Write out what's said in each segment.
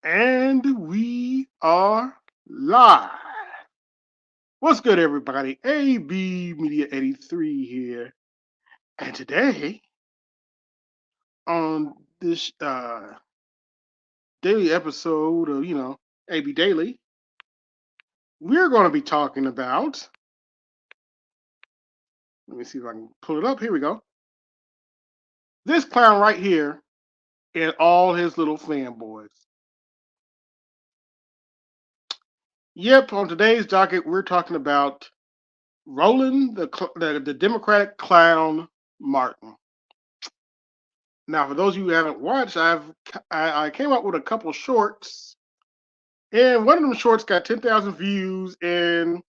And we are live. What's good, everybody? AB Media 83 here. And today, on this daily episode of, AB Daily, we're going to be talking about, let me see if I can pull it up. Here we go. This clown right here and all his little fanboys. Yep, on today's docket, we're talking about Roland, the Democratic clown Martin. Now, for those of you who haven't watched, I came up with a couple of shorts, and one of them shorts got 10,000 views, and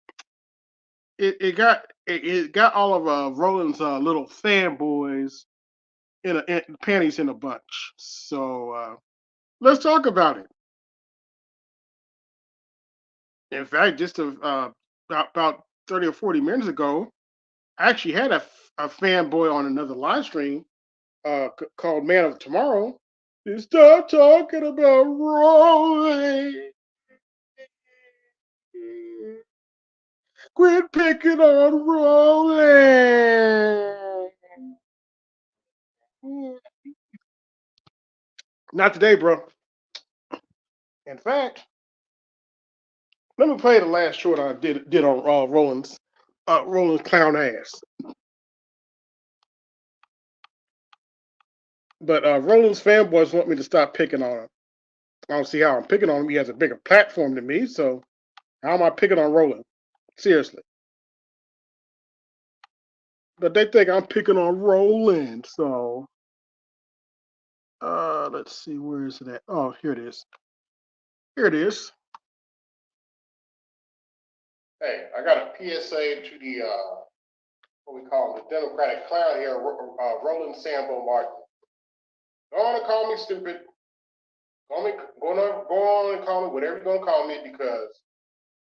it got all of Roland's little fanboys in panties in a bunch. So let's talk about it. In fact, just about 30 or 40 minutes ago, I actually had a fanboy on another live stream called Man of Tomorrow. Stop talking about Roland. Quit picking on Roland. Not today, bro. In fact, let me play the last short I did on Roland's clown ass. But Roland's fanboys want me to stop picking on him. I don't see how I'm picking on him. He has a bigger platform than me, so how am I picking on Roland? Seriously. But they think I'm picking on Roland, so let's see, where is it at? Oh, here it is. Here it is. Hey, I got a PSA to the what we call him, the Democratic clown here, Roland Sambo Martin. Don't want to call me stupid. Go on and call me whatever you're gonna call me, because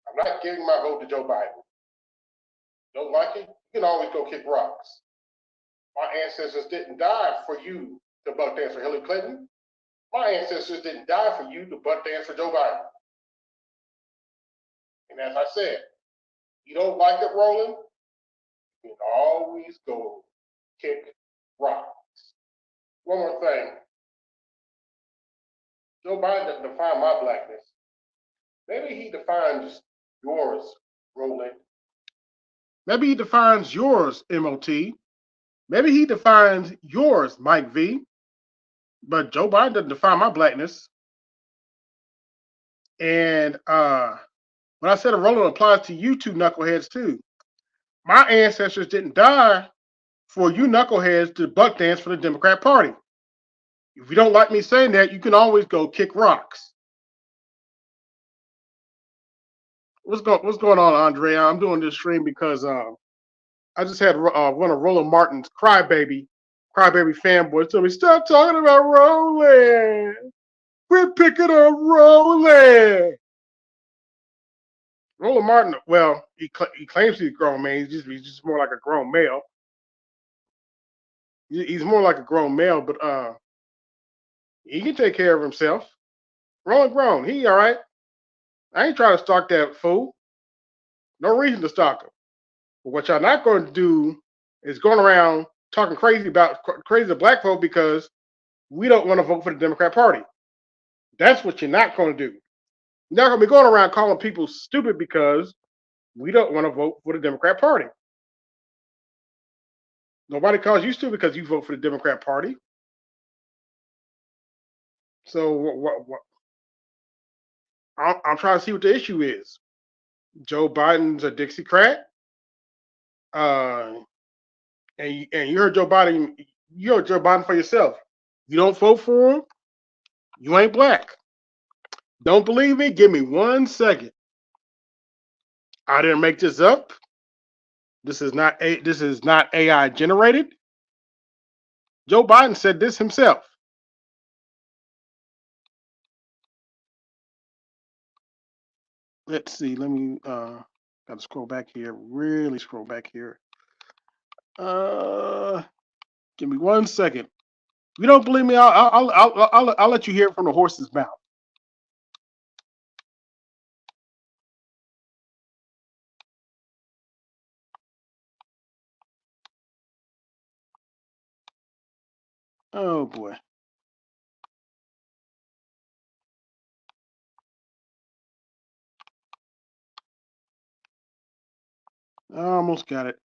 I'm not giving my vote to Joe Biden. Don't like it? You can always go kick rocks. My ancestors didn't die for you to butt dance for Hillary Clinton. My ancestors didn't die for you to butt dance for Joe Biden. And as I said, you don't like it, Roland? You can always go kick rocks. One more thing. Joe Biden doesn't define my blackness. Maybe he defines yours, Roland. Maybe he defines yours, MOT. Maybe he defines yours, Mike V. But Joe Biden doesn't define my blackness. And when I said a Roland applies to you two knuckleheads too. My ancestors didn't die for you knuckleheads to buck dance for the Democrat Party. If you don't like me saying that, you can always go kick rocks. What's going on, Andre? I'm doing this stream because I just had one of Roland Martin's crybaby fanboys tell me, stop talking about Roland. Quit picking on Roland. Roland Martin, well, he claims he's a grown man. He's just more like a grown male. He's more like a grown male, but he can take care of himself. Roland grown, he all right. I ain't trying to stalk that fool. No reason to stalk him. But what y'all not going to do is going around talking crazy to black folk because we don't want to vote for the Democrat Party. That's what you're not going to do. You're not going to be going around calling people stupid because we don't want to vote for the Democrat Party. Nobody calls you stupid because you vote for the Democrat Party. So I'm trying to see what the issue is. Joe Biden's a Dixiecrat. And you heard Joe Biden. You heard Joe Biden for yourself. You don't vote for him, you ain't black. Don't believe me? Give me 1 second. I didn't make this up. This is not AI generated. Joe Biden said this himself. Let's see. Let me got to scroll back here. Really scroll back here. Give me 1 second. If you don't believe me, I'll let you hear it from the horse's mouth. Oh boy. I almost got it.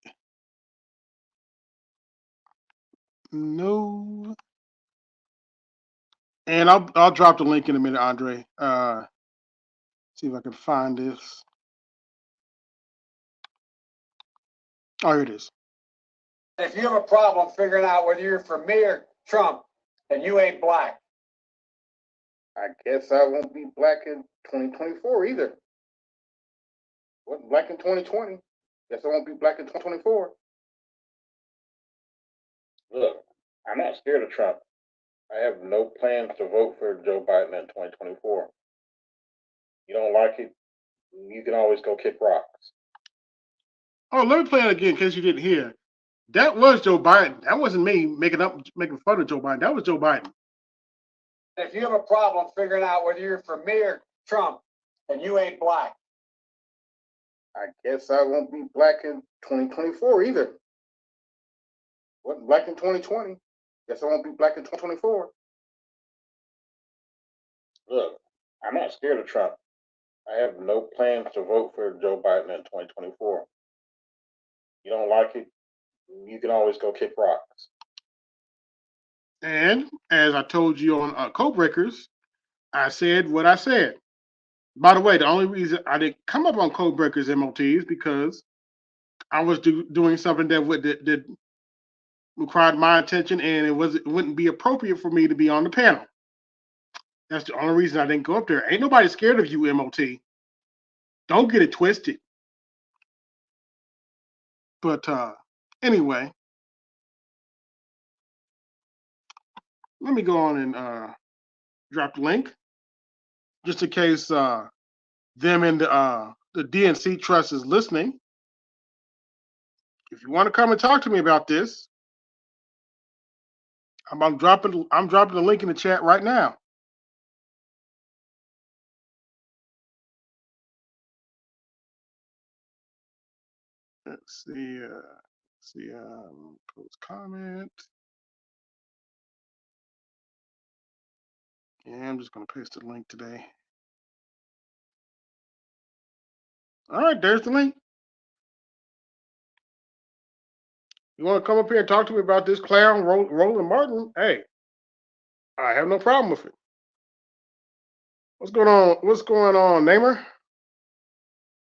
No. And I'll drop the link in a minute, Andre. See if I can find this. Oh, here it is. If you have a problem figuring out whether you're for me or Trump, then you ain't black. I guess I won't be black in 2024 either. Wasn't black in 2020. Guess I won't be black in 2024. Look, I'm not scared of Trump. I have no plans to vote for Joe Biden in 2024. You don't like it, you can always go kick rocks. Oh, let me play it again in case you didn't hear. That was Joe Biden. That wasn't me making fun of Joe Biden. That was Joe Biden. If you have a problem figuring out whether you're for me or Trump, then you ain't black. I guess I won't be black in 2024 either. Wasn't black in 2020. Guess I won't be black in 2024. Look, I'm not scared of Trump. I have no plans to vote for Joe Biden in 2024. You don't like it, you can always go kick rocks. And as I told you on Codebreakers, I said what I said. By the way, the only reason I didn't come up on Codebreakers MOT is because I was doing something that required my attention, and it wouldn't be appropriate for me to be on the panel. That's the only reason I didn't go up there. Ain't nobody scared of you, MOT. Don't get it twisted. But anyway, let me go on and drop the link just in case them and the DNC Trust is listening. If you want to come and talk to me about this, I'm dropping the link in the chat right now. Let's see. Post comment. Yeah, I'm just gonna paste the link today. All right, there's the link. You want to come up here and talk to me about this clown, Roland Martin? Hey, I have no problem with it. What's going on? What's going on, Namer?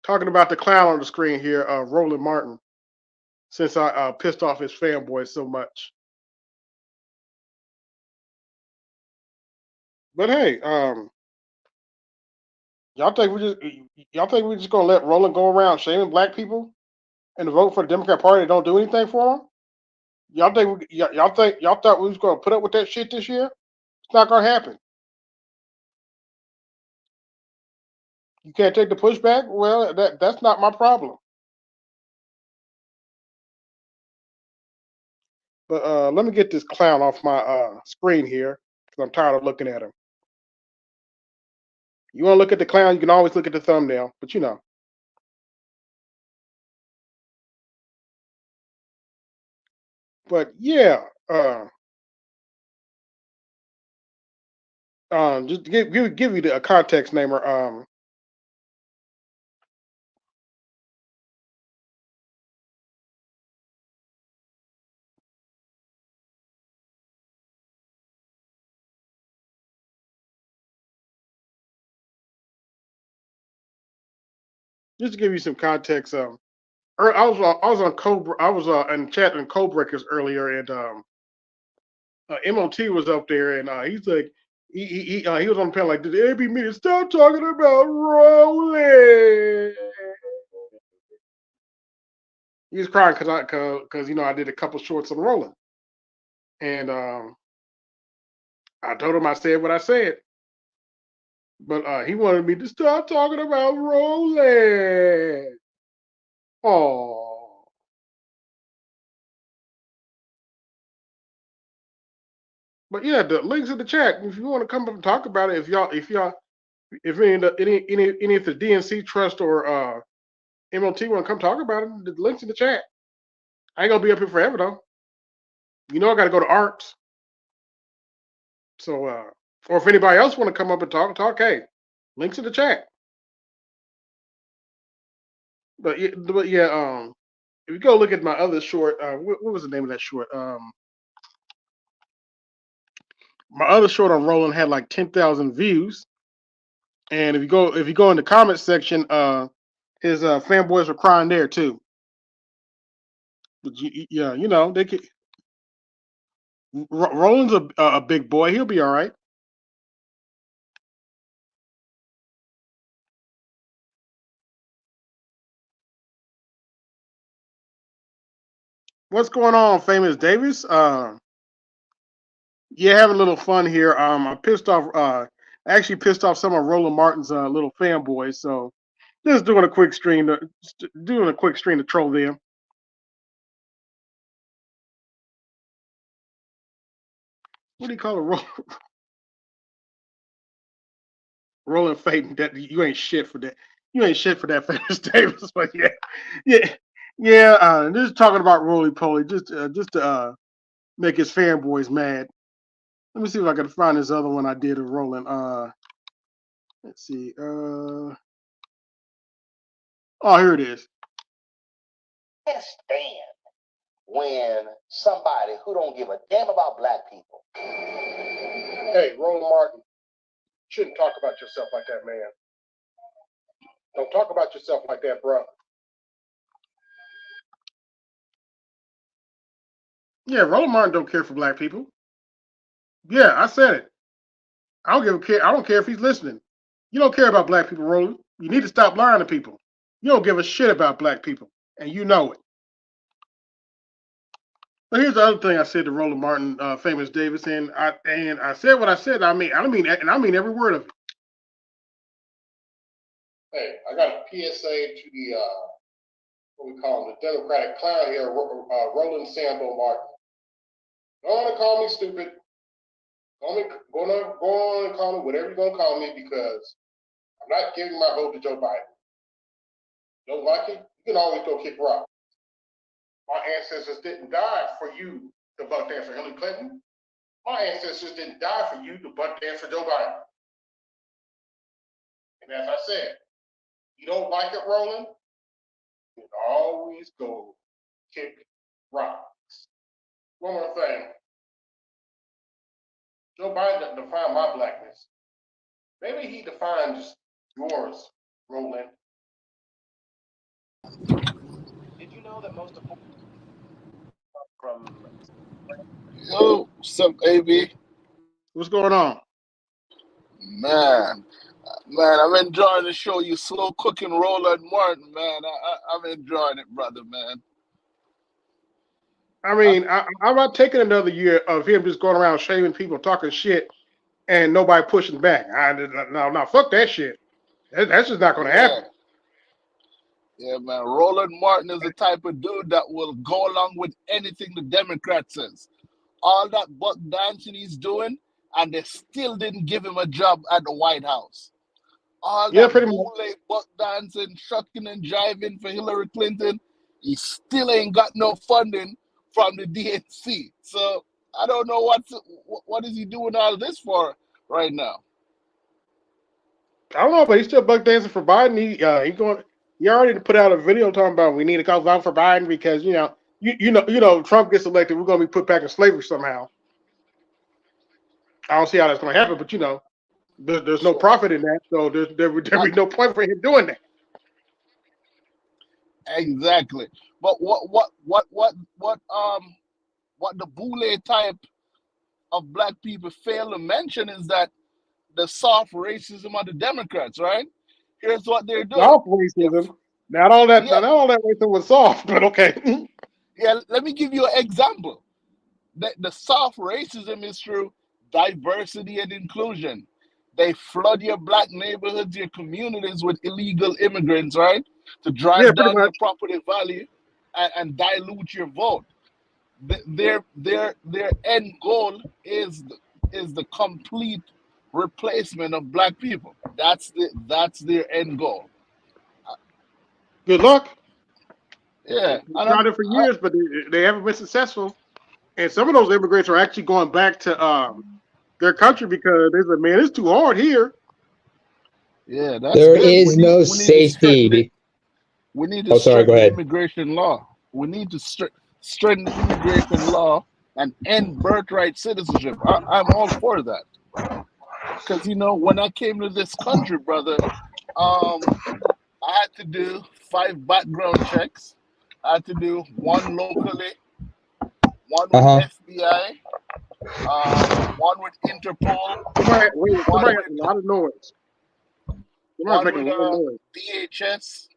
Talking about the clown on the screen here, Roland Martin. Since I pissed off his fanboys so much. But hey, y'all think we're just gonna let Roland go around shaming black people and vote for the Democrat Party and don't do anything for them? Y'all thought we was gonna put up with that shit this year? It's not gonna happen. You can't take the pushback? Well, that's not my problem. But let me get this clown off my screen here because I'm tired of looking at him. You want to look at the clown? You can always look at the thumbnail, but you know. But yeah, just to give you the context, Namer. Just to give you some context, I was on Cobra. I was in chat on Codebreakers earlier, and MOT was up there, and he's like, he was on the panel like, did the AB media stop talking about Rolling? He was crying because I did a couple shorts on Rolling, and I told him I said what I said, but he wanted me to stop talking about Rolling. Oh. But yeah, the links in the chat. If you want to come up and talk about it, if any of the DNC Trust or MLT want to come talk about it, the links in the chat. I ain't gonna be up here forever though. You know I got to go to Arts. So, or if anybody else want to come up and talk, hey, links in the chat. But yeah, if you go look at my other short, what was the name of that short? My other short on Roland had like 10,000 views. And if you go in the comment section, his fanboys were crying there too. But yeah, they could. Roland's a big boy. He'll be all right. What's going on, Famous Davis? Yeah, having a little fun here. I pissed off. Actually pissed off some of Roland Martin's little fanboys. So just doing a quick stream to troll them. What do you call it? Roland Faden? That you ain't shit for that. You ain't shit for that, Famous Davis. But yeah. Just talking about Roly Poly, just to make his fanboys mad. Let me see if I can find this other one I did of Roland. Let's see. Oh, here it is. Can't stand when somebody who don't give a damn about black people. Hey, Roland Martin, shouldn't talk about yourself like that, man. Don't talk about yourself like that, bro. Yeah, Roland Martin don't care for black people. Yeah, I said it. I don't care if he's listening. You don't care about black people, Roland. You need to stop lying to people. You don't give a shit about black people, and you know it. But here's the other thing I said to Roland Martin, Famous Davis, and I said what I said. I mean every word of it. Hey, I got a PSA to the what we call him, the Democratic clown here, Roland Sambo Martin. Don't want to call me stupid. Go on and call me whatever you're gonna call me, because I'm not giving my vote to Joe Biden. Don't like it? You can always go kick rock. My ancestors didn't die for you to butt dance for Hillary Clinton. My ancestors didn't die for you to butt dance for Joe Biden. And as I said, you don't like it, Roland? You can always go kick rocks. One more thing. Joe Biden doesn't define my blackness. Maybe he defines yours, Roland. Did you know that most of from Yo, what's up, AB? What's going on? Man, I'm enjoying the show. You slow cooking Roland Martin, man. I'm enjoying it, brother, man. I mean, I'm not taking another year of him just going around shaming people, talking shit, and nobody pushing back. No, fuck that shit. That's just not going to happen. Yeah, man. Roland Martin is the type of dude that will go along with anything the Democrat says. All that buck dancing he's doing, and they still didn't give him a job at the White House. All Yeah, that pretty much. bootleg buck dancing, shucking and jiving for Hillary Clinton, he still ain't got no funding from the DNC. So I don't know what is he doing all this for right now. I don't know, but he's still buck dancing for Biden. He already put out a video talking about we need to go vote for Biden because Trump gets elected, we're going to be put back in slavery somehow. I don't see how that's going to happen, but there's no profit in that, so there would be no point for him doing that. Exactly. But what the boule type of black people fail to mention is that the soft racism of the Democrats, right? Here's what they're doing. Soft racism. Not all that racism was soft, but okay. Yeah, let me give you an example. The soft racism is through diversity and inclusion. They flood your black neighborhoods, your communities with illegal immigrants, right? To drive down your property value and dilute your vote. Their end goal is the complete replacement of black people. That's their end goal. Good luck. Yeah, They've tried it for years, but they haven't been successful. And some of those immigrants are actually going back to their country because they said, man, it's too hard here. Yeah, that's There good. is no We need to safety. we need to Oh, sorry, go strengthen ahead. immigration law. We need to strengthen immigration law and end birthright citizenship. I'm all for that. Because when I came to this country, brother, I had to do 5 background checks. I had to do 1 locally, 1 with Uh-huh. FBI, 1 with Interpol, Somebody 1 has with a lot of noise. Somebody's 1 making with a lot of noise. DHS,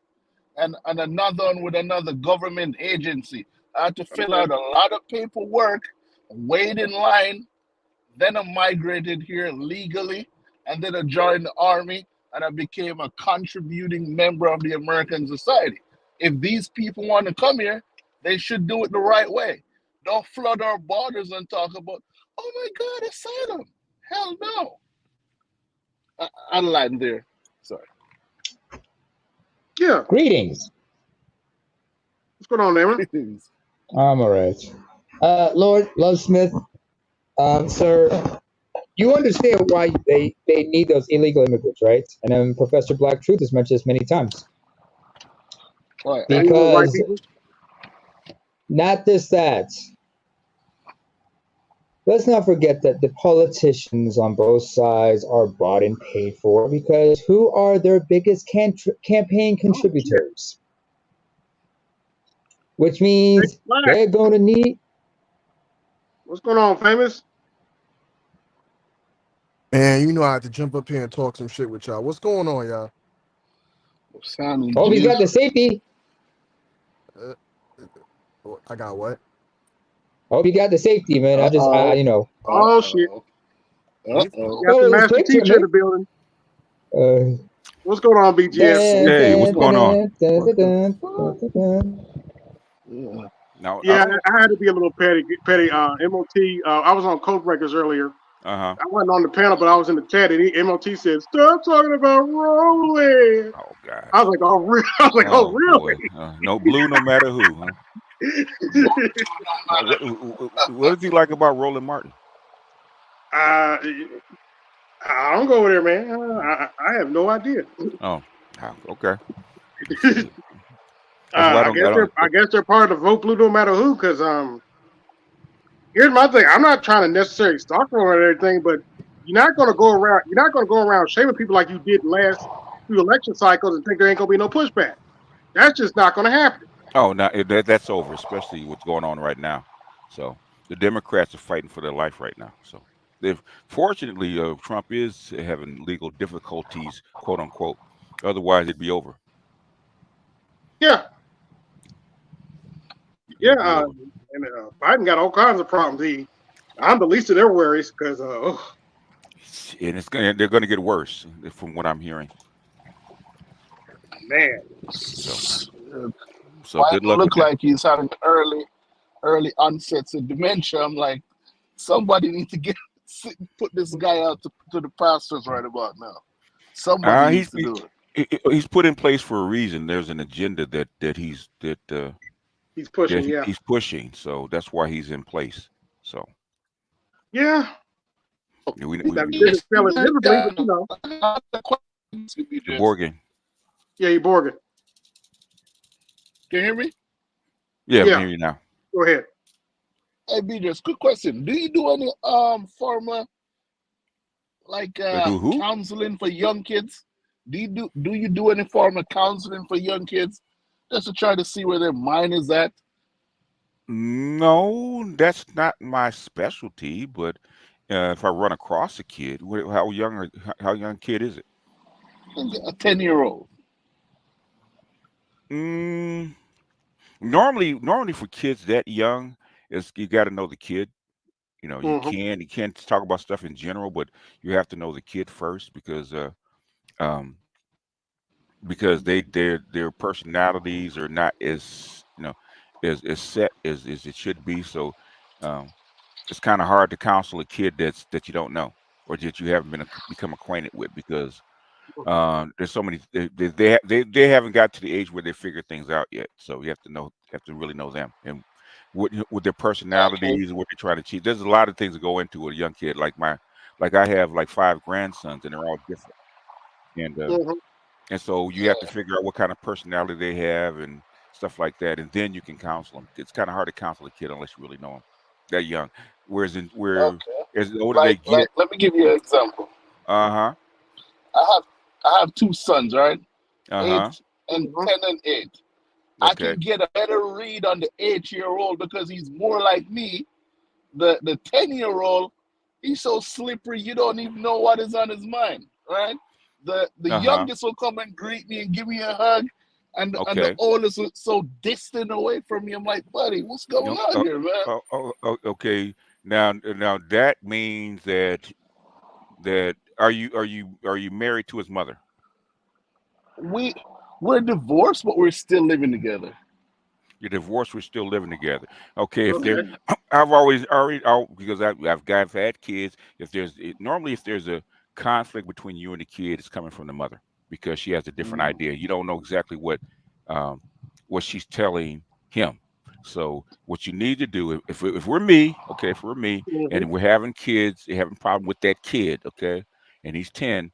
and another one with another government agency. I had to fill Okay. out a lot of paperwork, wait in line. Then I migrated here legally, and then I joined the army, and I became a contributing member of the American society. If these people want to come here, they should do it the right way. Don't flood our borders and talk about, oh my God, asylum. Hell no. I lied there. Sorry. Yeah. Greetings. What's going on, Aaron? I'm all right. Lord Lovesmith, sir, you understand why they need those illegal immigrants, right? And then Professor Black Truth has mentioned this many times. Right. You want white Because people? not just that. Let's not forget that the politicians on both sides are bought and paid for because who are their biggest campaign contributors? Which means Black. they're going to need. What's going on, famous? And I have to jump up here and talk some shit with y'all. What's going on, y'all? Oh, he's got the safety. I got what? Hope you got the safety, man. I just, Oh shit! Uh-oh. Got the Oh, master picture, teacher in the man. building. What's going on, BGS? Hey, what's going on? Now, Yeah, I had to be a little petty. MOT. I was on Code Breakers earlier. uh-huh. I wasn't on the panel, but I was in the chat, and MOT said, "Stop talking about Roland." Oh God. I was like, "Oh, really?" I was like, "Oh, really?" Boy. No blue, no matter who. Huh? What did you like about Roland Martin? I don't go over there, man. I have no idea. Oh, okay. I guess they're part of the vote blue no matter who. Because here's my thing. I'm not trying to necessarily stalk or everything, but you're not going to go around shaming people like you did last few election cycles and think there ain't going to be no pushback. That's just not going to happen. Oh, now that's over, especially what's going on right now. So the Democrats are fighting for their life right now. So fortunately, Trump is having legal difficulties, quote unquote. Otherwise, it'd be over. Yeah. Yeah. And Biden got all kinds of problems. I'm the least of their worries because and they're going to get worse from what I'm hearing. Man. So good luck. Look like he's having early onsets of dementia. I'm like, somebody needs to put this guy out to the pastors right about now. Somebody needs to do it. He's put in place for a reason. There's an agenda that he's pushing. He's pushing. So that's why he's in place. So yeah. Borgen. Yeah, you Borgen. Can you hear me? Yeah, I can hear you now. Go ahead. Hey, BJ, quick question. Do you do any formal counseling for young kids? Do you do any form of counseling for young kids just to try to see where their mind is at? No, that's not my specialty. But if I run across a kid, how young kid is it? A 10-year-old. Normally for kids that young, you got to know the kid. You can't talk about stuff in general, but you have to know the kid first because their personalities are not as as set as it should be. So it's kind of hard to counsel a kid that you don't know or that you haven't become acquainted with because there's so many they haven't got to the age where they figure things out yet. So you have to really know them and with their personalities and what they're trying to achieve. There's a lot of things that go into a young kid. Like my like I have like 5 grandsons, and they're all different, and Mhm. and so you have to figure out what kind of personality they have and stuff like that, and then you can counsel them. It's kind of hard to counsel a kid unless you really know them that young. Whereas Okay. as the older they Like get, let me give you an example. uh-huh, I have 2 sons, right? uh-huh, 8 and Mhm. 10 and 8. I okay, can get a better read on the 8-year-old because he's more like me. The 10-year-old, he's so slippery you don't even know what is on his mind, right? The uh-huh, youngest will come and greet me and give me a hug, and the okay. oldest is so distant away from me. I'm like, buddy, what's going Yep, on here, man? okay. Now that means that are you married to his mother? We we're divorced, but we're still living together. You're divorced. We're still living together. Okay, if there, Okay. I've always already because I've had kids. Normally if there's a conflict between you and the kid, it's coming from the mother because she has a different idea. You don't know exactly um, what she's telling him. So what you need to do, if we're me, okay, if we're me, Mhm. and we're having kids, you're having a problem with that kid, okay, and he's 10,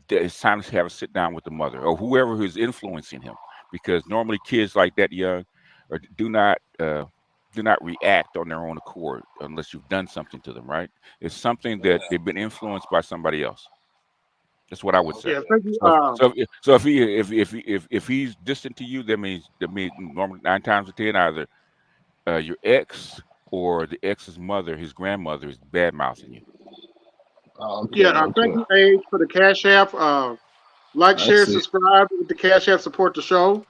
it's time to have a sit down with the mother or whoever who's influencing him, because normally kids like that young or do not react on their own accord unless you've done something to them, right? It's something that they've been influenced by somebody else. That's what I would say. Yeah. Okay. Thank you. So if he's distant to you, that means normally 9 times out of 10 either your ex or the ex's mother, his grandmother, is bad mouthing you. Okay. Yeah. Thank Okay. you, Age, for the Cash App. Like, I share, see. subscribe with the Cash App. Support the show.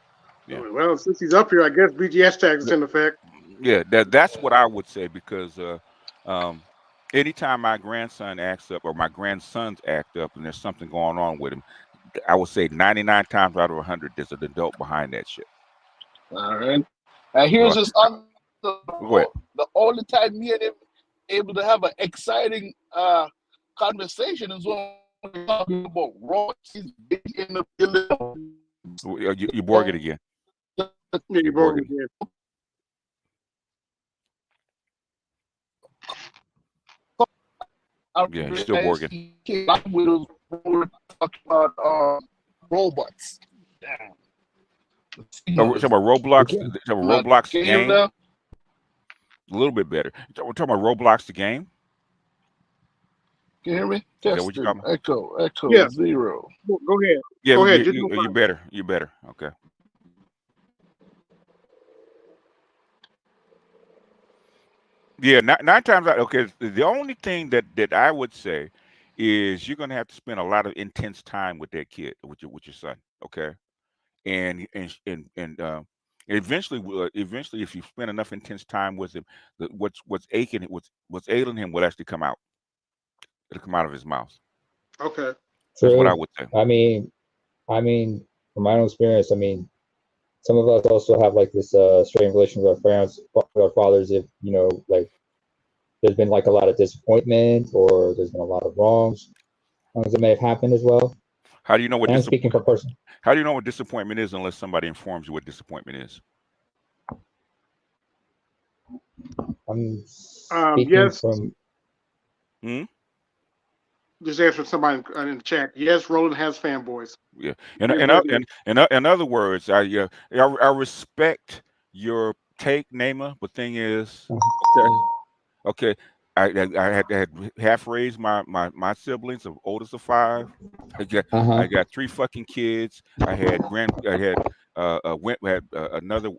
Yeah. Well, since he's up here, I guess BGS tax is in effect. Yeah, that's what I would say because um, anytime my grandson acts up or my grandsons act up and there's something going on with him, I would say 99 times out of 100 there's an adult behind that shit. All right. And So here's just on go ahead. the only time me and him able to have an exciting conversation is when we're talking about royalties in the You borg it again. Yeah, You you borg broke it. it again. I Yeah, you're still realized borging. he came up with us when we were talking about robots. Damn. The Oh, signal we're talking is about Roblox. Okay. Talking not. about Roblox the Can you hear me game. now? A little bit better. We're talking about Roblox the game. Can you hear me? Is that what you're Testing. talking about? Echo, Yes. 0. Go ahead. Yeah, Go ahead. you're better. You're better. Okay. Yeah, nine times out. Okay, the only thing that I would say is you're gonna have to spend a lot of intense time with that kid, with your son. Okay, and eventually, if you spend enough intense time with him, what's ailing him will actually come out. It'll come out of his mouth. Okay. That's what I True. would say. I mean, from my own experience, I mean, some of us also have like this strained relation with our parents, with our fathers. If like there's been like a lot of disappointment, or there's been a lot of wrongs that may have happened as well. How do you know what And I'm speaking for person. How do you know what disappointment is unless somebody informs you what disappointment is? I'm speaking Yes. from. Hmm? Just answering somebody in the chat. Yes, Roland has fanboys. Yeah. He And is and very uh, much. and and in other words, I respect your take, Naima, but thing is, okay, okay, I had half raised my siblings, the oldest of 5. I got Uh huh. I got 3 fucking kids. I had went had another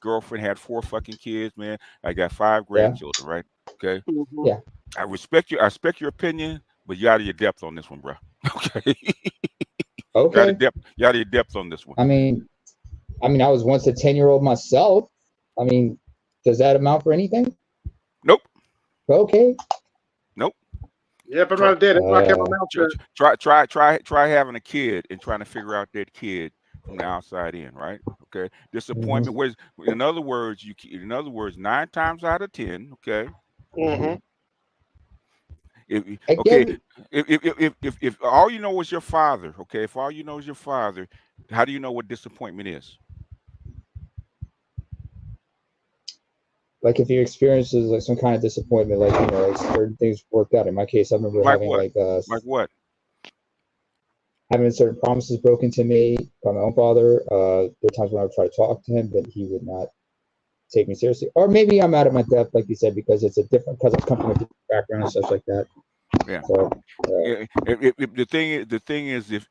girlfriend, had 4 fucking kids, man. I got 5 Yeah. grandchildren, right? Okay. Mhm. Yeah. I respect your opinion, but you out of your depth on this one, bro. Okay. Okay. You out of your depth on this one. I mean, I was once a 10-year-old myself. I mean, does that amount for anything? Nope. Okay. Nope. Yep, I'm Try not dead. That's why I kept my Uh, mouth try shut. try having a kid and trying to figure out that kid from the outside in, right? Okay. mhm. Disappointment. Where's in other words, 9 times out of 10, okay. Mm-hmm. I get Okay, it. if all you know is your father, okay, if all you know is your father, how do you know what disappointment is? like if you experience like some kind of disappointment, like like certain things worked out. In my case, I remember Like having what? Like what? having certain promises broken to me by my own father. There were times when I would try to talk to him, but he would not take me seriously. Or maybe I'm out of my depth, like you said, because it's a different, because I come from a different background and stuff like that. Yeah. So Yeah. If the thing is, if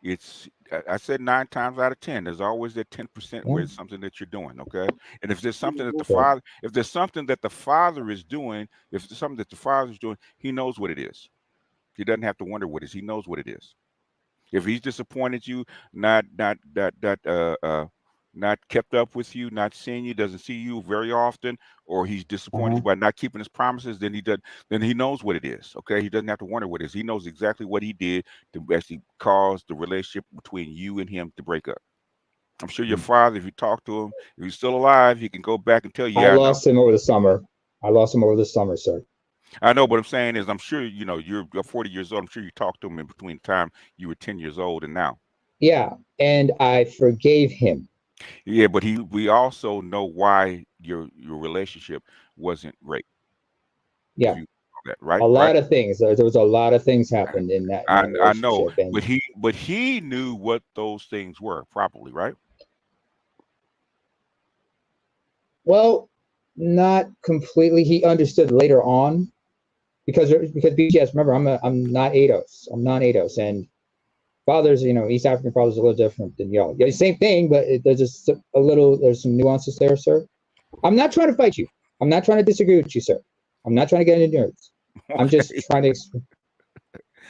it's, I said 9 times out of 10, there's always that 10% where yeah, it's something that you're doing. Okay. And if there's something that the so, father, if there's something that the father is doing, if there's something that the father is doing, he knows what it is. He doesn't have to wonder what it is. He knows what it is. If he's disappointed you, not kept up with you, not seeing you, doesn't see you very often, or he's disappointed you by not keeping his promises, then he does. Then he knows what it is. Okay, he doesn't have to wonder what it is. He knows exactly what he did to actually cause the relationship between you and him to break up. I'm sure your father, if you talk to him, if he's still alive, he can go back and tell you, I yeah, I know. lost him over the summer. I lost him over the summer, sir. I know, but I'm saying is, I'm sure you're 40 years old. I'm sure you talked to him in between the time you were 10 years old and now. Yeah, and I forgave him. Yeah, but we also know why your relationship wasn't great. Yeah, If you know that, right? a Right? lot of things. There was a lot of things happened in that I know, relationship, and but he knew what those things were, probably, right? well, not completely. He understood later on because BGS. Remember, I'm not ADOS. I'm non-ADOS, and fathers, East African fathers are a little different than y'all. Yeah, same thing, but there's just a little. There's some nuances there, sir. I'm not trying to fight you. I'm not trying to disagree with you, sir. I'm not trying to get into nerds. I'm just Okay. trying to.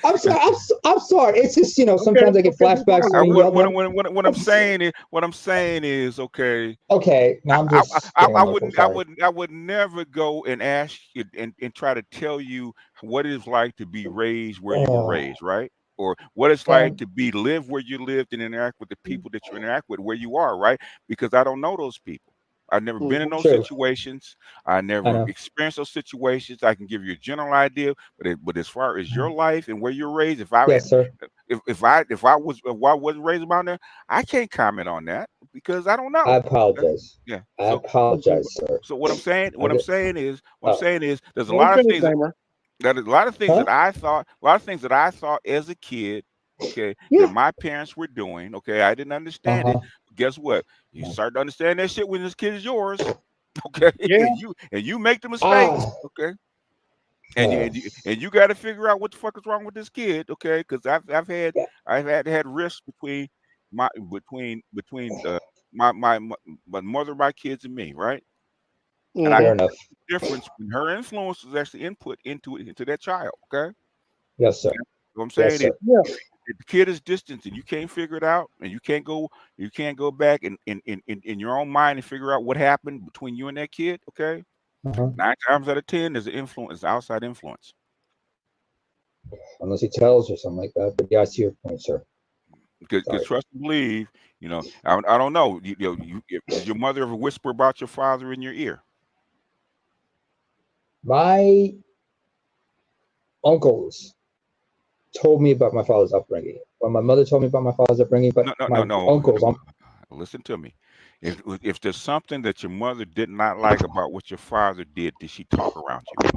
I'm sorry. I'm sorry. It's just sometimes I get okay, flashbacks I, when you yelled at. what I'm saying is, okay. Okay, now I'm just I going local. wouldn't I Sorry. wouldn't I would never go and ask you and try to tell you what it's like to be raised where you were raised, right? Or what it's like Well, to live where you lived and interact with the people that you interact with where you are, right? Because I don't know those people. I've never been in those true. situations. I I never know. experienced those situations. I can give you a general idea, but as far as your life and where you're raised, Yes, sir. if I wasn't raised around there, I can't comment on that because I don't know. I apologize. Yeah. I apologize, sir. So what I'm saying, I get, there's a Don't lot of finish, things Damer. huh? a lot of things that I thought as a kid, okay, that Yeah. my parents were doing, okay, I didn't understand it. Uh-huh. Guess what? You start to understand that shit when this kid is yours, okay, Yeah. and you make the mistakes, Ah. okay, and you got to figure out what the fuck is wrong with this kid, okay, because Yeah. I've had risks between my my mother, my kids, and me, right? And I Fair Mm-hmm. enough. difference when her influence was actually input into that child. Okay, Yes, sir. what I'm Yes, saying is, sir. Yeah. if the kid is distant and you can't figure it out, and you can't go back in your own mind and figure out what happened between you and that kid. Okay, Uh-huh. 9 times out of 10, there's an influence, outside influence. Unless he tells or something like that. But yeah, I see your point, sir. Because Sorry. trust and believe, I don't know. Did your mother ever whisper about your father in your ear? My uncles told me about my father's upbringing. When my mother told me about my father's upbringing, but my No. uncles, Listen to me. If there's something that your mother did not like about what your father did she talk around you?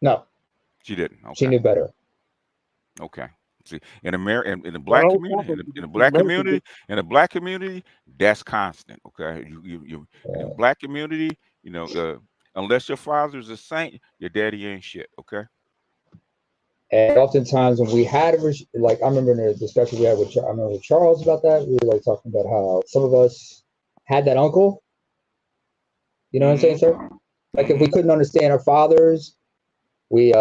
no, She didn't. she Okay. knew better. Okay. See, in in the Well, black don't community, talk in the it's black basically community, that's constant. Okay. You in the black community, unless your father's a saint, your daddy ain't shit. Okay. And oftentimes when we had, like, I remember in a discussion we had I remember with Charles about that, we were like talking about how some of us had that uncle. You know what I'm saying, sir? Like if we couldn't understand our fathers, we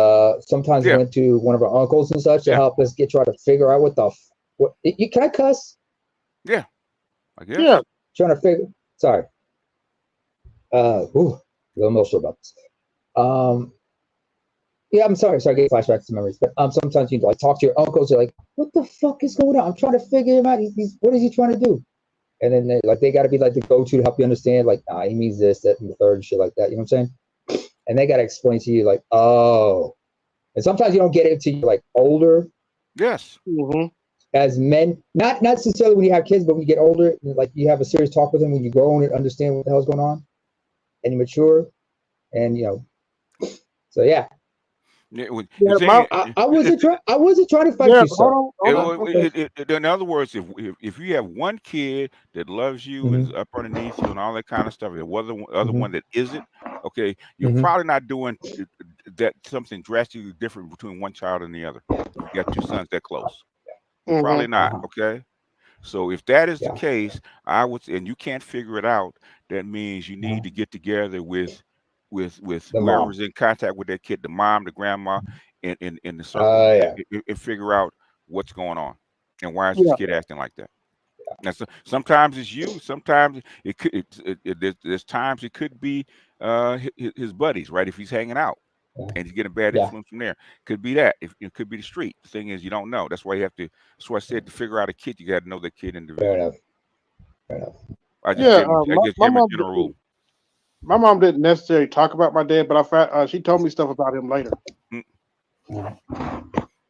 sometimes Yeah. went to one of our uncles and such to Yeah. help us try to figure out what you can I cuss? Yeah. I guess. yeah. Trying to figure. Sorry. A little emotional about this. Yeah, I'm sorry. I get flashbacks to memories, but sometimes you like talk to your uncles. You're like, what the fuck is going on? I'm trying to figure him out. What is he trying to do? And then they got to be like the go-to to help you understand. Like, he means this, that, and the third, and shit like that. You know what I'm saying? And they got to explain to you, like, oh. And sometimes you don't get it until you're like older. Yes. Mm-hmm. as men, not necessarily when you have kids, but when you get older, like you have a serious talk with them when you grow and understand what the hell's going on, and you mature, and so yeah. Yeah, Yeah, I wasn't trying to fight yeah, you, sir. hold on. in other words, if you have one kid that loves you and is up underneath you and all that kind of stuff, and the other one that isn't, okay, you're probably not doing that something drastically different between one child and the other. You got two sons that close. You're probably not, okay? So if that is the case, I would, and you can't figure it out, that means you need to get together with The mom. whoever's in contact with that kid, the mom, the grandma, in the circle, and figure out what's going on and why is this kid acting like that. And so sometimes it's you, sometimes it could there's times it could be his buddies, right? If he's hanging out and he's getting bad influence from there, could be that. If it could be the street. The thing is, you don't know. That's why you have to. That's why I said to figure out a kid, you got to know that kid individually. Fair enough. I just gave him a general rule. My mom didn't necessarily talk about my dad, but she told me stuff about him later.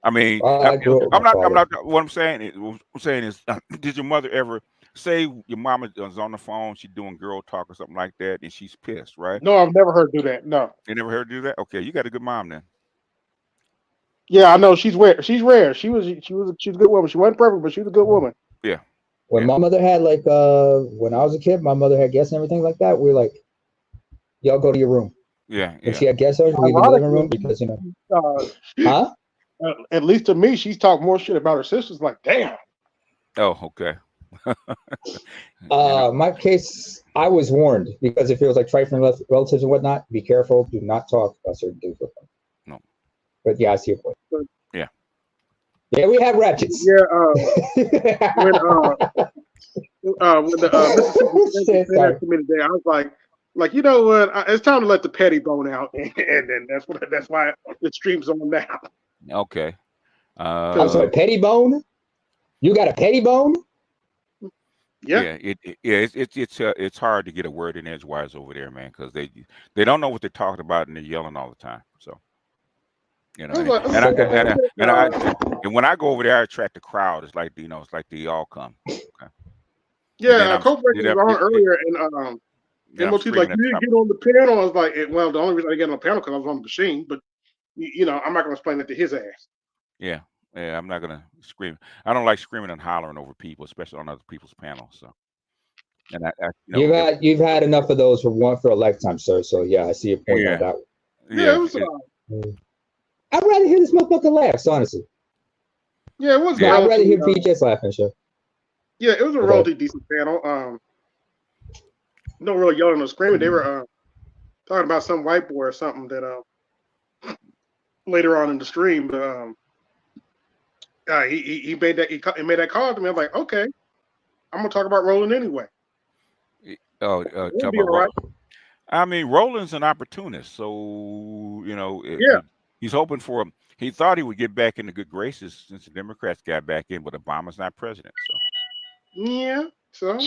I mean, I'm not. What I'm saying is, did your mother ever say your mama is on the phone, she's doing girl talk or something like that, and she's pissed, right? No, I've never heard her do that. No, you never heard her do that. Okay, you got a good mom then. Yeah, I know she's rare. She's rare. She was a good woman. She wasn't perfect, but she was a good woman. Yeah. When my mother had when I was a kid, my mother had guests and everything like that. We were like, y'all go to your room. Yeah. If she had guests, we leave the living room because at least to me, she's talked more shit about her sisters. Like, damn. Oh, okay. My case, I was warned because if it was like trifling relatives and whatnot, be careful. Do not talk about certain things with them. No. But yeah, I see your point. Yeah. Yeah, we have ratchets. Yeah. When the Mississippi asked me today, I was like, you know what? It's time to let the petty bone out, and then that's why it streams on now. Okay. I'm sorry, petty bone. You got a petty bone? Yeah. It's hard to get a word in edgewise over there, man, because they don't know what they're talking about and they're yelling all the time. So, and when I go over there, I attract the crowd. It's like it's like they all come. Okay. Yeah, co-breaker was on earlier, and MOT's like, you didn't get on the panel. I was like, well, the only reason I didn't get on the panel because I was on the machine, but I'm not gonna explain it to his ass. Yeah, I'm not gonna scream. I don't like screaming and hollering over people, especially on other people's panels. So, and you've had enough of those for a lifetime, sir. So yeah, I see your point on that. Yeah, it was. I'd rather hear this motherfucker laugh, honestly. Yeah, it was. Yeah, I'd rather hear PJs laughing, sure. Yeah, it was a relatively decent panel. No real yelling or screaming. They were talking about some white boy or something that later on in the stream, but he made that call to me. I'm like, okay, I'm gonna talk about Roland anyway. Talk about right. I mean, Roland's an opportunist, so he's hoping for him. He thought he would get back into good graces since the Democrats got back in, but Obama's not president. So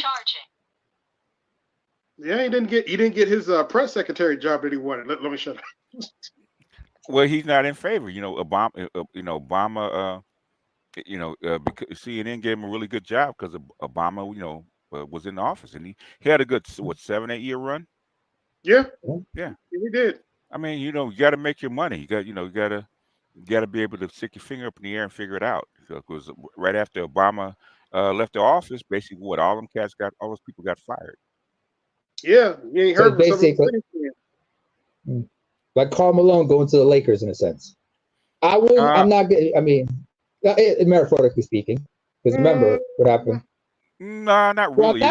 yeah, he didn't get his press secretary job that he wanted. Let me shut up. Well, he's not in favor. Obama. Because CNN gave him a really good job because Obama, was in the office and he had a good 7-8 year run. Yeah, he did. I mean, you got to make your money. You got to be able to stick your finger up in the air and figure it out. Because right after Obama left the office, basically, all those people got fired. Yeah, you ain't heard basically like Karl Malone going to the Lakers in a sense. I'm not. I mean, metaphorically speaking, because remember what happened. No, not really.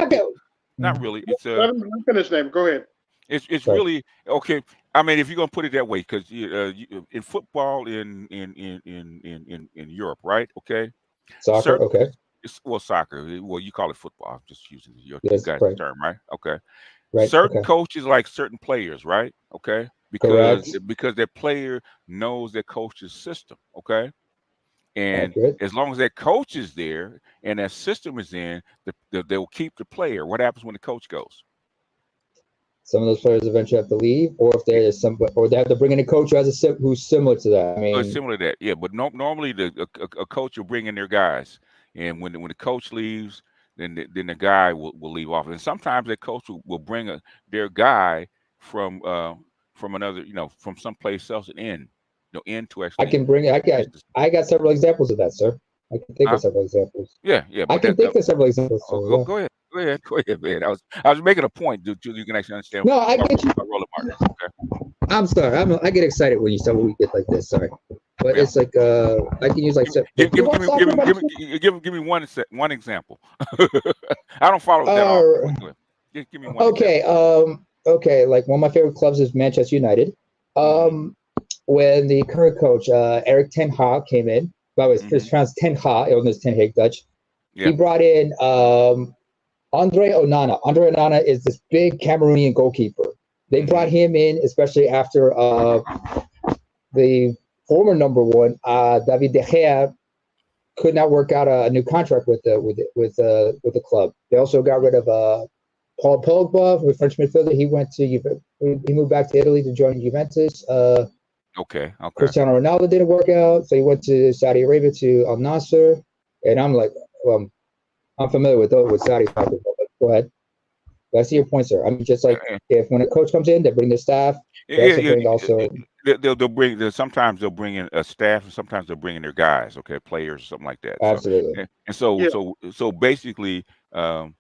Not really. It's let me finish, name. Go ahead. It's really okay. I mean, if you're gonna put it that way, because in football in Europe, right? Okay. Soccer. Okay. Soccer. Well, you call it football. I'm just using your guys' term, right? Okay. Right. Certain coaches like certain players, right? Okay. Because that player knows their coach's system. Okay. And as long as that coach is there and that system is in, they will keep the player. What happens when the coach goes? Some of those players eventually have to leave, or if there's or they have to bring in a coach who's similar to that. I mean, similar to that, yeah. But normally, a coach will bring in their guys, And when the coach leaves, then the guy will leave off. And sometimes that coach will bring their guy from another, from someplace else and in to I actually can bring. fix this. I got several examples of that, sir. I can think Huh? of several examples. Yeah, I but can think of several examples, sir. Yeah. go ahead, man. I was making a point, dude, you can actually understand No, I get you. about Roland Martin. Okay. I'm sorry. I get excited when you start when we get like this. Sorry, but Yeah. it's like I can use like. Give me one example. I don't follow that often. Go ahead. Give me one Okay. example. Okay. Like one of my favorite clubs is Manchester United. When the current coach Eric Ten Hag came in, by the way, it's pronounced Ten Hag. It was Ten Hag Dutch. Yeah. He brought in Andre Onana. Andre Onana is this big Cameroonian goalkeeper. They brought him in, especially after the former number one, David De Gea, could not work out a new contract with the club. They also got rid of Paul Pogba, the French midfielder. He moved back to Italy to join Juventus. Okay. Cristiano Ronaldo didn't work out, so he went to Saudi Arabia to Al Nasser. And I'm like, well, I'm familiar with Saudi soccer. Go ahead. I see your point, sir. I mean, just like if when a coach comes in, they bring their staff. They also bring also. They'll bring. Sometimes they'll bring in a staff, and sometimes they'll bring in their guys, players or something like that. Absolutely. So basically, Roland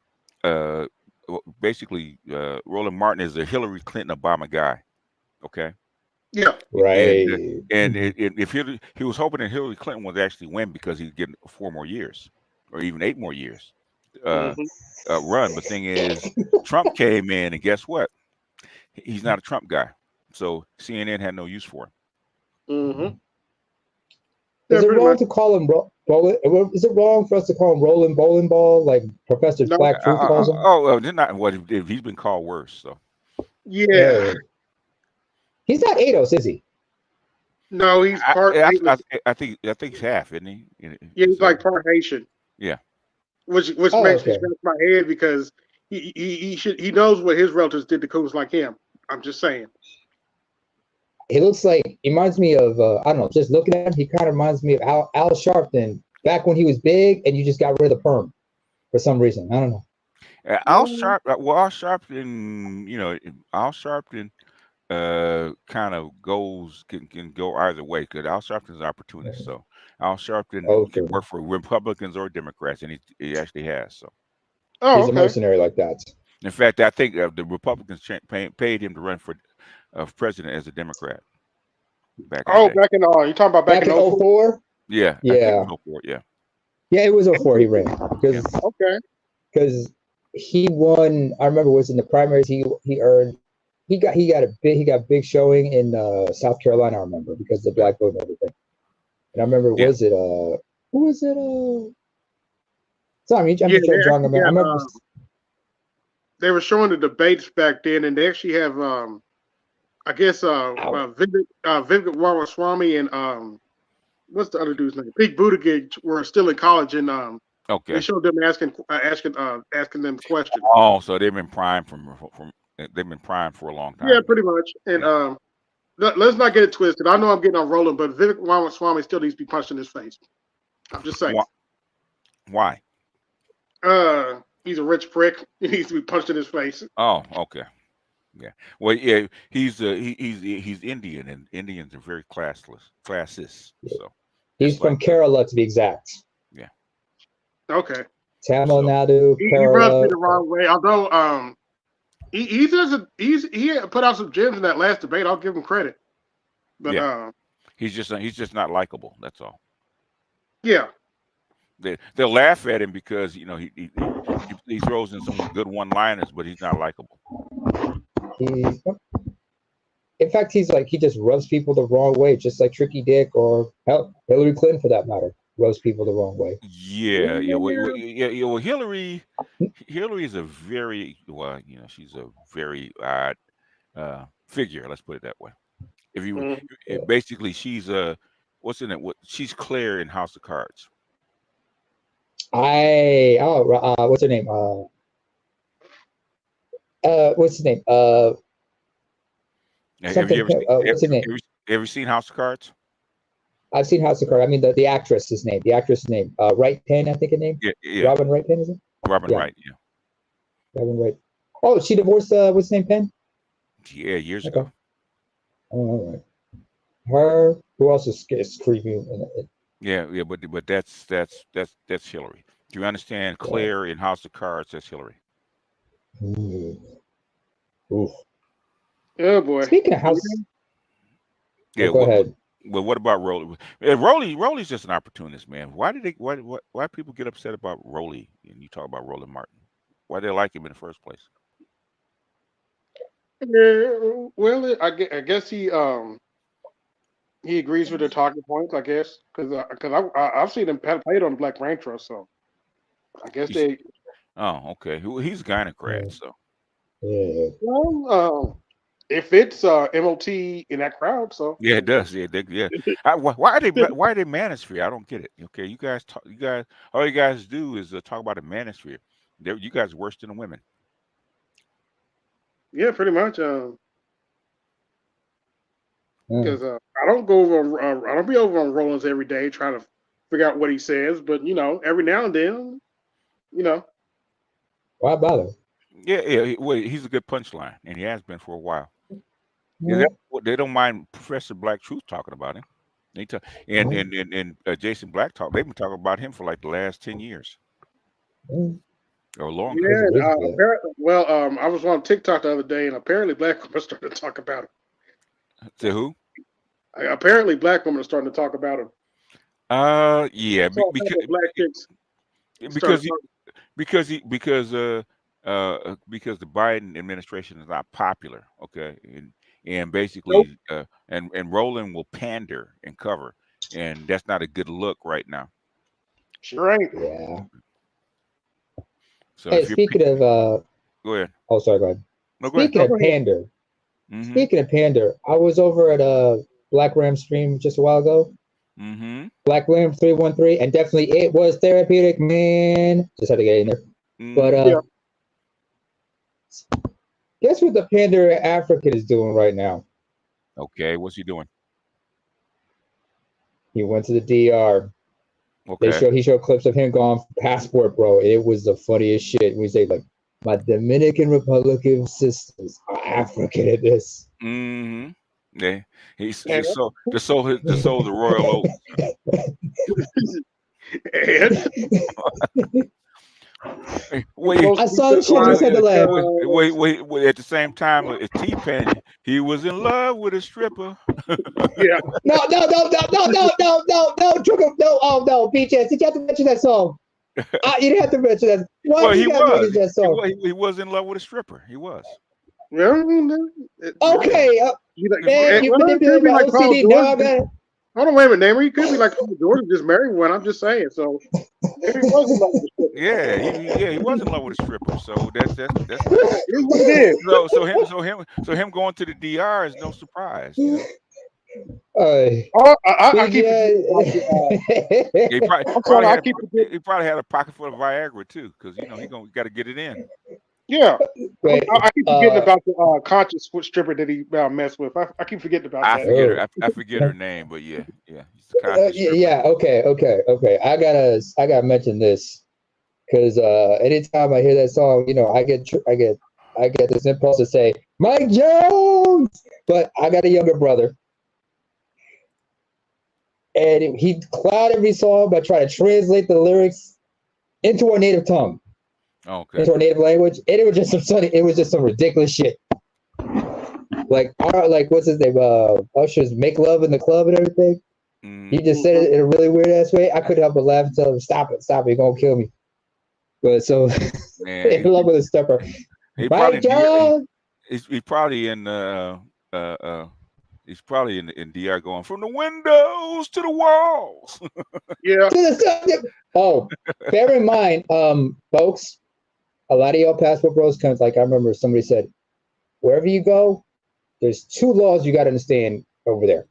Martin is the Hillary Clinton Obama guy. Okay. Yeah. Right. And if he was hoping that Hillary Clinton would actually win because he'd get 4 more years, or even 8 more years. Run. But thing is, Trump came in, and guess what? He's not a Trump guy, so CNN had no use for him. Is it wrong to call him Is it wrong for us to call him Roland Bowling Ball, like Professor Black Truth calls him? If he's been called worse. So yeah, he's not ADOS, is he? No, he's part. I think he's half, isn't he? Yeah, he's like part Haitian. Yeah. Which makes me scratch my head because he knows what his relatives did to coons like him. I'm just saying. He reminds me of I don't know. Just looking at him, he kind of reminds me of Al Sharpton back when he was big, and you just got rid of the perm for some reason. I don't know. Al Sharpton, Al Sharpton kind of can go either way because Al Sharpton's an opportunist. So Al Sharpton can work for Republicans or Democrats, and he actually has. So he's a mercenary like that. In fact, I think the Republicans paid him to run for president as a Democrat. Back in you talking about back in 04? Yeah. Yeah. 04, yeah. Yeah, it was 04 he ran. Because he won. I remember it was in the primaries. He got big showing in South Carolina. I remember because of the black vote and everything. And I remember who was it? Sorry, I'm just trying to jog them. I remember. They were showing the debates back then, and they actually have, I guess, Vivek Ramaswamy and what's the other dude's name? Pete Buttigieg were still in college, and they showed them asking them questions. Oh, so they've been primed they've been primed for a long time. Yeah, pretty much. And let's not get it twisted. I know I'm getting on Roland, but Vivek Ramaswamy still needs to be punched in his face. I'm just saying. Why? He's a rich prick. He needs to be punched in his face. Oh, okay. Yeah. Well, yeah, he's Indian, and Indians are very classist. So he's from Kerala, to be exact. Yeah. Okay. Tamil Nadu. He rubs me the wrong way. Although he put out some gems in that last debate. I'll give him credit. But he's just not likable. That's all. Yeah. They'll laugh at him because he throws in some good one-liners, but he's not likable. In fact, he just rubs people the wrong way, just like Tricky Dick or Hillary Clinton, for that matter, rubs people the wrong way. Yeah. Well, Hillary is a very she's a very odd figure. Let's put it that way. Basically, she's she's Claire in House of Cards. What's her name? What's his name? Have you ever seen House of Cards? I've seen House of Cards. I mean, the actress's name. The actress's name. Wright Penn, I think her name. Yeah. Robin Wright Penn, is it? Robin Yeah. Wright. Yeah. Robin Wright. Oh, she divorced. What's his name? Penn. Yeah, years Okay. ago. Oh, all right. Her. Who else is creepy? Yeah, but that's Hillary. Do you understand? Claire in House of Cards, that's Hillary. Oof. Oh boy. Speaking of House. Yeah. Go ahead. Well, what about Rolly? Rolly's just an opportunist, man. Why people get upset about Rolly? And you talk about Roland Martin. Why they like him in the first place? Yeah, well, I guess he agrees with the talking points. I guess because I've seen him played on the Black Ranger, so I guess they. Oh, okay. He's a gynocrat, so. Yeah. Well, it fits MOT in that crowd, so. Yeah, it does. Yeah, why are they manosphere? I don't get it. Okay, you guys all you guys do is talk about a manosphere. You guys are worse than the women. Yeah, pretty much. Because I don't go over, I don't be over on Rollins every day trying to figure out what he says, but every now and then, Why bother? Yeah. Well, he's a good punchline, and he has been for a while. Yeah, they don't mind Professor Black Truth talking about him. They talk, and Jason Black talk. They've been talking about him for like the last 10 years or longer. Yeah. I was on TikTok the other day, and apparently black women are starting to talk about him. To who? Apparently, black women are starting to talk about him. Yeah, because the Biden administration is not popular. Okay, and basically, and Roland will pander and cover, and that's not a good look right now. Sure ain't. Yeah. So hey, speaking of, go ahead. Oh, sorry, go ahead. No, go speaking ahead. of pander, Mm-hmm. Speaking of pander, I was over at Black Ram stream just a while ago. Mm-hmm. Black Ram 313, and definitely it was therapeutic, man. Just had to get in there. But guess what the pander African is doing right now? Okay, what's he doing? He went to the DR. Okay. He showed clips of him going for passport, bro. It was the funniest shit. We say like, my Dominican Republican sisters are African at this. Mm-hmm. Yeah, he's sold the royal oak. Wait, I saw the shit. I just had to laugh. Wait. At the same time, T-Pain, he was in love with a stripper. Yeah. No, Trigger, no, BJ, did you have to mention that song? You didn't have to mention that. Why Well, you gotta mention that song? He was in love with a stripper. He was. Okay. Man, you manipulate my like OCD dog. Hold on, wait a minute, Namer. He could be like Paul George, just married one. I'm just saying. So maybe he was in love with the stripper. Yeah, he was in love with a stripper. So that's what it is. So him going to the DR is no surprise. I keep he probably had a pocket full of Viagra too, because he got to get it in. Yeah, I keep forgetting about the conscious stripper that he messed with. I keep forgetting about that. I forget her name, but yeah. Okay. I gotta mention this because anytime I hear that song, I get this impulse to say Mike Jones, but I got a younger brother, and he clouded every song by trying to translate the lyrics into our native tongue. Okay. Into our native language, and it was just some ridiculous shit. Like what's his name? Usher's "Make Love in the Club" and everything. He just said it in a really weird ass way. I couldn't help but laugh and tell him, "Stop it, you're gonna kill me." But so in love with a stripper. He's probably in DR going from the windows to the walls. Yeah. Oh, bear in mind, folks, a lot of y'all passport bros comes like I remember somebody said, wherever you go, there's two laws you got to understand over there.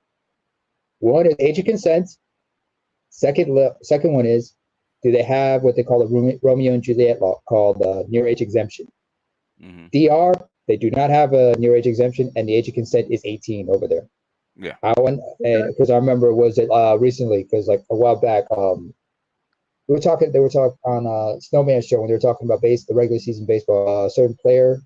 One is age of consent. Second one is, do they have what they call a Romeo and Juliet law called near age exemption? DR, they do not have a near age exemption, and the age of consent is 18 over there. Yeah. I went, and because I remember, was it recently? Because like a while back, we were talking. They were talking on Snowman show when they were talking about the regular season baseball. A certain player,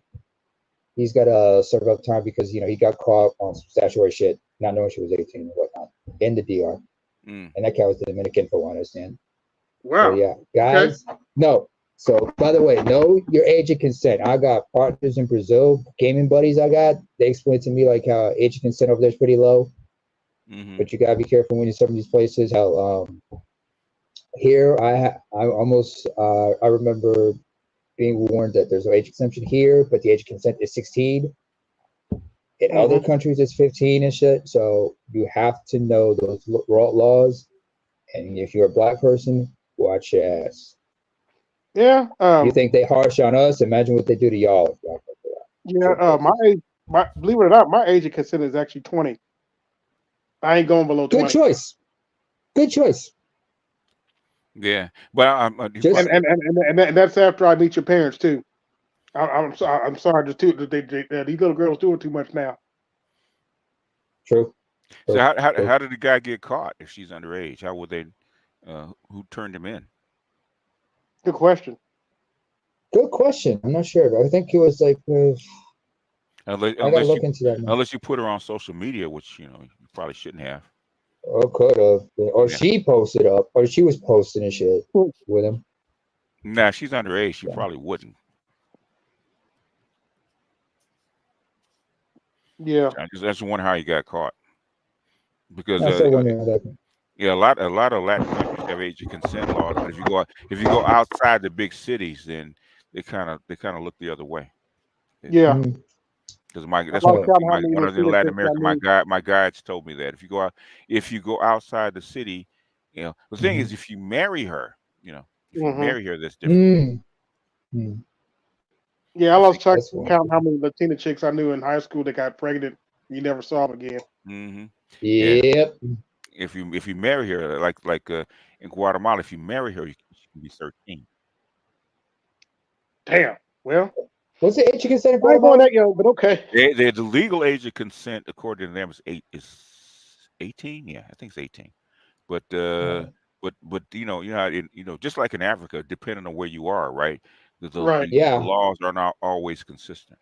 he's got a serve up time because he got caught on some statutory shit, not knowing she was 18 and whatnot in the DR, and that guy was Dominican, for what I understand. Wow. So yeah, Okay. guys, no. So by the way, know your age of consent. I got partners in Brazil, gaming buddies. They explained to me like how age of consent over there is pretty low, but you gotta be careful when you're some of these places. How here I remember being warned that there's no age exemption here, but the age of consent is 16. In other countries, it's 15 and shit. So you have to know those laws. And if you're a black person, watch your ass. Yeah. You think they harsh on us? Imagine what they do to y'all. Yeah. Believe it or not, my age of consent is actually 20. I ain't going below 20. Good choice. Good choice. Yeah, but and that's after I meet your parents too. I'm sorry, these little girls doing too much now. True. So how did the guy get caught if she's underage? How would they? Who turned him in? Good question. Good question. I'm not sure. I think it was like. I gotta look into that. Unless you put her on social media, which you probably shouldn't have. Or could have, or she posted up, or she was posting and shit with him. Nah, she's underage. She probably wouldn't. Yeah, I just wonder how he got caught. Because yeah, a lot of Latin countries have age of consent laws, but if you go outside the big cities, then they kind of look the other way. Yeah. Because that's one of the Latin America. My guides told me that if you go outside the city, the thing is, if you marry her, that's different. Yeah, I lost track of count how many Latina chicks I knew in high school that got pregnant. You never saw them again. Yep. If you marry her, like in Guatemala, if you marry her, she can be 13. Damn. Well, what's the age of consent in Guatemala? I ain't going that young, but okay. The legal age of consent, according to them, is 18. Yeah, I think it's 18. But just like in Africa, depending on where you are, right? The laws are not always consistent.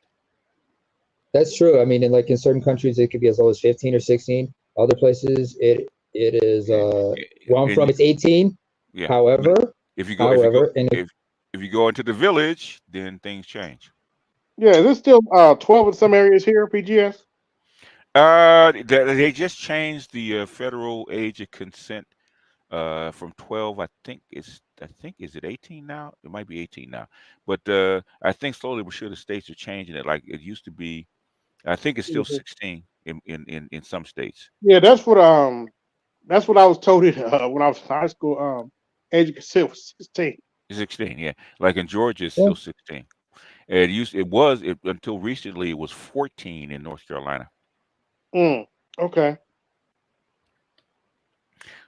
That's true. I mean, in certain countries, it could be as low as 15 or 16. Other places, it is. Where I'm from, it's 18. Yeah. However, if you go into the village, then things change. Yeah, is it still 12 in some areas here, PGS? They just changed the federal age of consent from 12. I think is it 18 now? It might be 18 now, but I think slowly but sure the states are changing it. Like it used to be, I think it's still 16 in some states. Yeah, that's what I was told when I was in high school. Age of consent was 16. 16, yeah. Like in Georgia, it's still 16. Until recently it was 14 in North Carolina. Okay.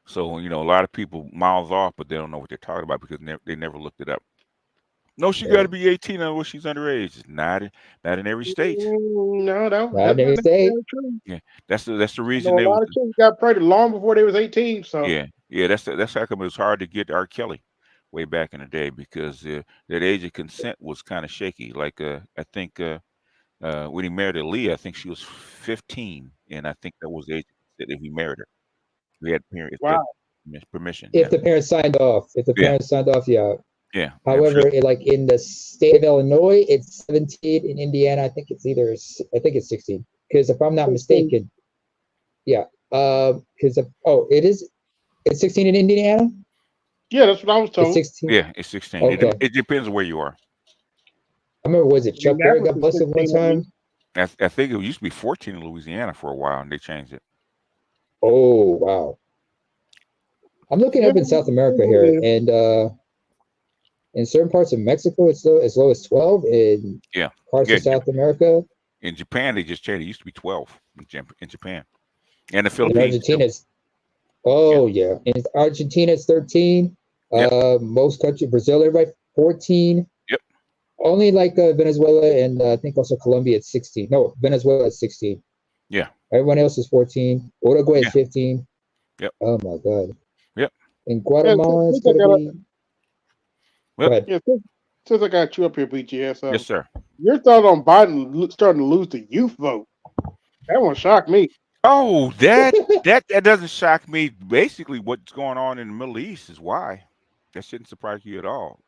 So a lot of people mouth off, but they don't know what they're talking about because they never looked it up. No, she got to be 18 or she's underage. It's not in every state. No, not in every state. Yeah, that's the reason a lot of kids got pregnant long before they was 18. So yeah, that's how come it was hard to get R. Kelly way back in the day because that age of consent was kind of shaky. Like I think when he married Aaliyah, I think she was 15, and I think that was the age that if he married her, we had permission. If the parents signed off, yeah. Yeah. However, like in the state of Illinois, it's 17. In Indiana, I think it's 16. Because if I'm not mistaken, yeah. Because it's 16 in Indiana. Yeah, that's what I was told. It's 16. Yeah, it's 16. Okay. It depends on where you are. I remember, was it Chuck Berry got busted one time? I think it used to be 14 in Louisiana for a while, and they changed it. Oh wow! I'm looking up in South America here, and in certain parts of Mexico, it's as low as 12. In parts of South America. In Japan, they just changed. It used to be 12 in Japan, and the Philippines. In Argentina, in Argentina, it's 13. Most countries, Brazil, everybody 14. Yep. Only like Venezuela and I think also Colombia, it's 16. No, Venezuela is 16. Yeah. Everyone else is 14. Uruguay Yeah. is 15. Yep. Oh my God. Yep. In Guatemala, it's since I going to got- be. Well, Go ahead. Yeah, since I got you up here, BGS, yes, sir. your thought on Biden starting to lose the youth vote? That one shocked me. Oh, that doesn't shock me. Basically, what's going on in the Middle East is why. That shouldn't surprise you at all.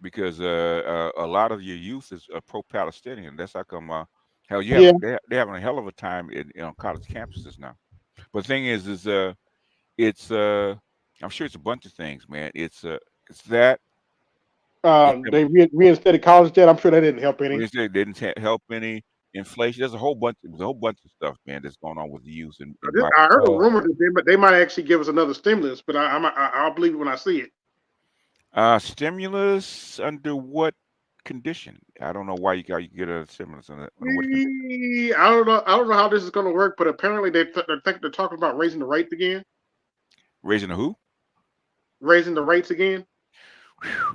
Because a lot of your youth is pro-Palestinian. That's how come. Hell, you have they're having a hell of a time in college campuses now. But the thing is it's I'm sure it's a bunch of things, man. It's that They reinstated college debt. I'm sure that didn't help any. they didn't help any inflation. There's a whole bunch of stuff, man, that's going on with the youth. I heard a rumor that they might actually give us another stimulus, but I'll believe it when I see it. Stimulus under what condition? I don't know why you get a stimulus under what condition. I don't know how this is going to work, but apparently they're talking about raising the rates again. Raising the who? Raising the rates again.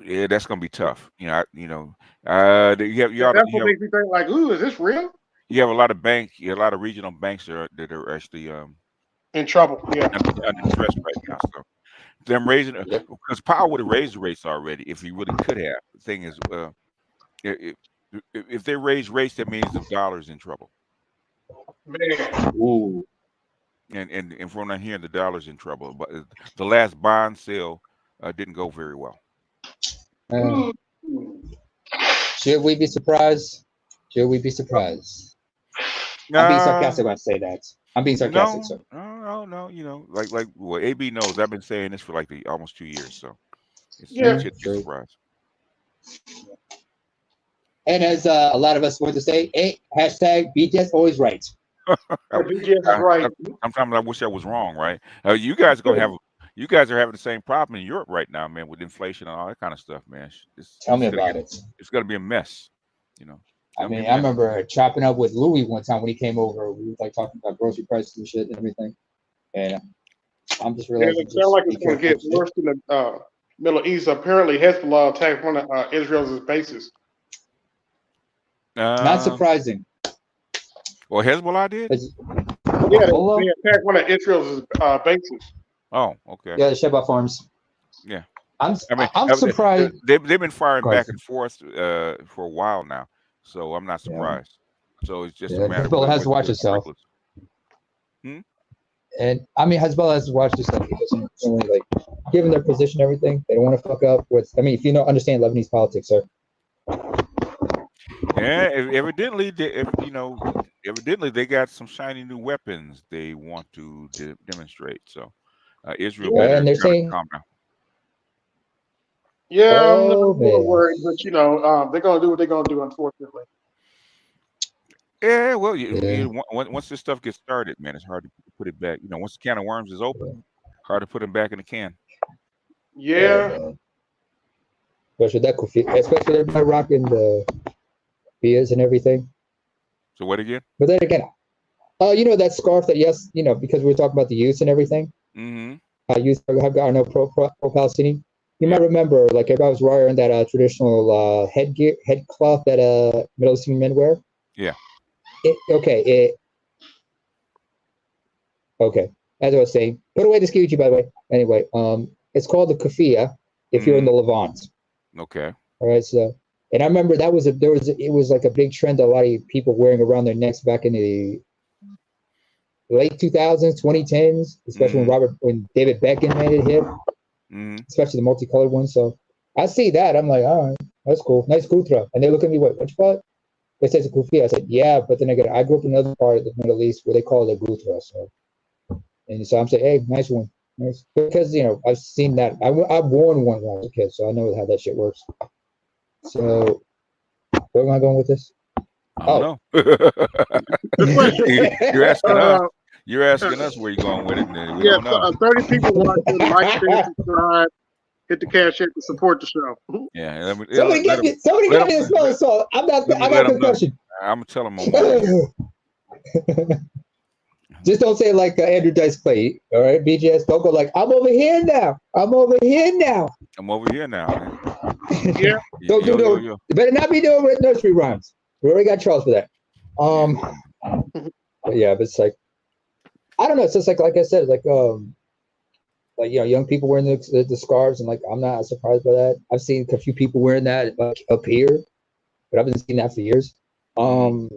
Yeah, that's gonna be tough. You have That's what makes me think like, ooh, is this real? You have a lot of regional banks that are actually in trouble. Yeah, under stress right now. So them raising because Powell would have raised the rates already if he really could have. The thing is, if they raise rates, that means the dollar's in trouble. Man. Ooh. And from what I'm hearing, the dollar's in trouble. But the last bond sale didn't go very well. Should we be surprised? Should we be surprised? I'm being sarcastic when I say that. I'm being sarcastic, sir. No. Like well, AB knows. I've been saying this for like almost 2 years, so it's a surprise. And as a lot of us want to say, hey, hashtag BTS always right. BTS is right. Sometimes I wish I was wrong, right? You guys are having the same problem in Europe right now, man, with inflation and all that kind of stuff, man. Tell me about it. It's going to be a mess, I mean, I remember chopping up with Louis one time when he came over. We were like talking about grocery prices and shit and everything. And I'm just realizing. It sounds like it's going to get worse in the Middle East. Apparently, Hezbollah attacked one of Israel's bases. Not surprising. Well, Hezbollah did? Yeah, they attacked one of Israel's bases. Oh, okay. Yeah, the Sheba farms. Yeah. I'm surprised. They've been firing back and forth for a while now, so I'm not surprised. Yeah. So it's just a matter Hezbollah has to watch itself. And I mean, Hezbollah has to watch itself because only like given their position, and everything, they don't want to fuck up with. I mean, if you don't understand Lebanese politics, sir. Yeah, evidently they got some shiny new weapons they want to demonstrate. So Israel better and they're saying, calm down. Yeah, I'm a little worried, but they're gonna do what they're gonna do, unfortunately. Yeah, well, once this stuff gets started, man, it's hard to put it back. Once the can of worms is open, hard to put them back in the can. Yeah. Especially everybody rocking the beers and everything. So what again? But then again, that scarf that because we were talking about the youth and everything. Mm-hmm. Youth have got no pro-Palestinian. You might remember, like everybody was wearing that traditional head cloth that Middle Eastern men wear. Yeah. Okay. As I was saying, put away the skewchi, by the way. Anyway, it's called the kufiyah if you're in the Levant. Okay. All right. So, and I remember it was like a big trend. A lot of people wearing around their necks back in the late 2000s, 2010s, especially when David Beckham made it hit, especially the multicolored ones. So I see that. I'm like, all right, that's cool. Nice kutra. And they look at me, what you call it? They said it's a kufi. I said, yeah, but then again, I grew up in another part of the Middle East where they call it a gutra. So I'm saying, hey, nice one. Nice. Because, I've seen that. I've worn one when I was a kid, so I know how that shit works. So where am I going with this? I don't know. You're asking us where you're going with it. Man. We don't know. 30 people watching. Like, share, subscribe, hit the cash app to support the show. Yeah. Somebody get me the smelling salt. I'm not concussion. I'm gonna tell them on Just don't say like Andrew Dice Clay. All right, BGS. Don't go like I'm over here now. I'm over here now. Yeah. Don't do no. You better not be doing nursery rhymes. We already got Charles for that. But yeah, but it's like, I don't know. It's just like I said, like young people wearing the scarves, and like I'm not surprised by that. I've seen a few people wearing that like up here, but I've been seeing that for years. And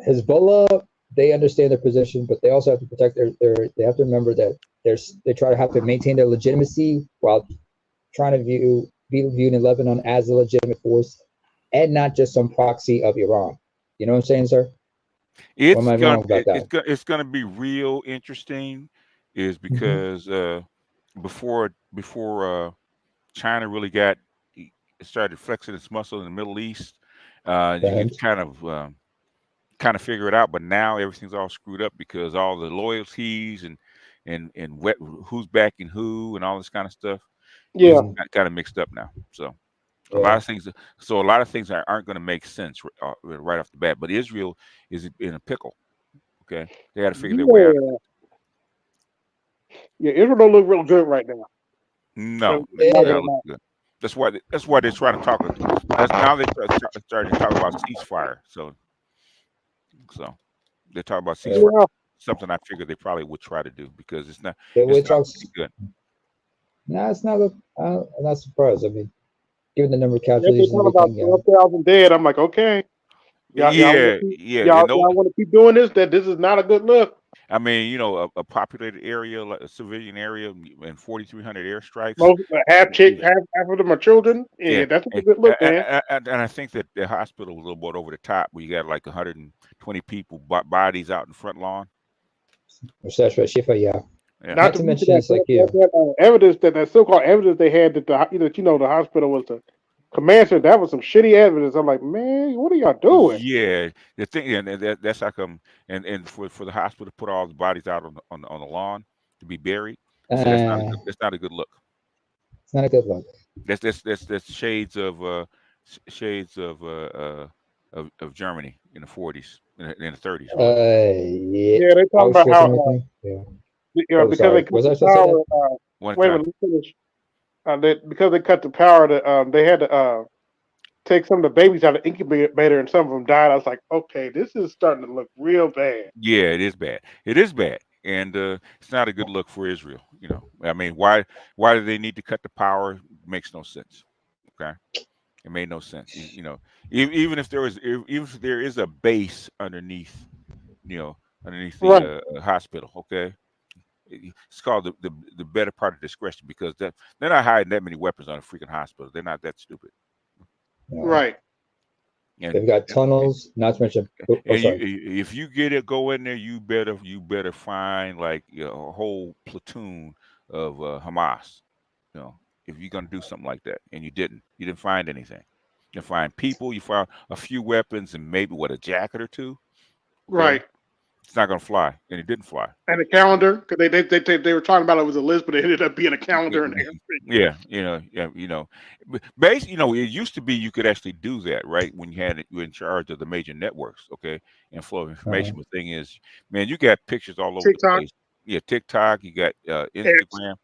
Hezbollah, they understand their position, but they also have to protect their they have to remember that they try to have to maintain their legitimacy while trying to be viewed in Lebanon as a legitimate force and not just some proxy of Iran. You know what I'm saying, sir? Or am I wrong about that? It's gonna be real interesting, is because before China really started flexing its muscle in the Middle East, you could kind of figure it out. But now everything's all screwed up because all the loyalties and who's backing who and all this kind of stuff is kind of mixed up now. So a lot of things aren't going to make sense right off the bat. But Israel is in a pickle. Okay, they got to figure their way out. Yeah, Israel don't look real good right now. No, they don't look good. That's why they're trying to talk. Now they're starting to talk about ceasefire. So they're talking about ceasefire. Something I figured they probably would try to do because it's not good. No, it's not. I'm not surprised. I mean, given the number of casualties and everything, about 12,000 dead. I'm like, okay. Y'all want to keep doing this? That this is not a good look. I mean, a populated area, like a civilian area, and 4,300 airstrikes. Half of them are children. Yeah, that's a good look, man. And I think that the hospital was a little bit over the top, where you got like 120 people bodies out in the front lawn. Yeah. Not to mention that evidence that so-called evidence they had that the hospital was the commander. That was some shitty evidence. I'm like, man, what are y'all doing? Yeah, the thing, and that's how come, and for the hospital to put all the bodies out on the lawn to be buried, so that's not a good look. It's not a good look. That's shades of Germany in the 40s, in the 30s. Yeah, they talk about how because they cut the power. Wait a minute, let me finish. Because they cut the power, they had to take some of the babies out of the incubator, and some of them died. I was like, okay, this is starting to look real bad. Yeah, it is bad. It is bad, and it's not a good look for Israel. I mean, why do they need to cut the power? It makes no sense. Okay, it made no sense. Even if there is a base underneath, underneath the hospital. Okay. It's called the better part of discretion, because they're not hiding that many weapons on a freaking hospital. They're not that stupid. Right. And they've got tunnels, not to mention. If you go in there, you better find like a whole platoon of Hamas. If you're gonna do something like that, and you didn't find anything. You find people, you found a few weapons, and maybe a jacket or two. Okay? Right. It's not gonna fly, and it didn't fly. And a calendar, because they were talking about it was a list, but it ended up being a calendar and everything. Yeah. Basically, it used to be you could actually do that, right? When you were in charge of the major networks, okay, and flow of information. The thing is, man, you got pictures all over TikTok. the place. Yeah, TikTok. You got Instagram.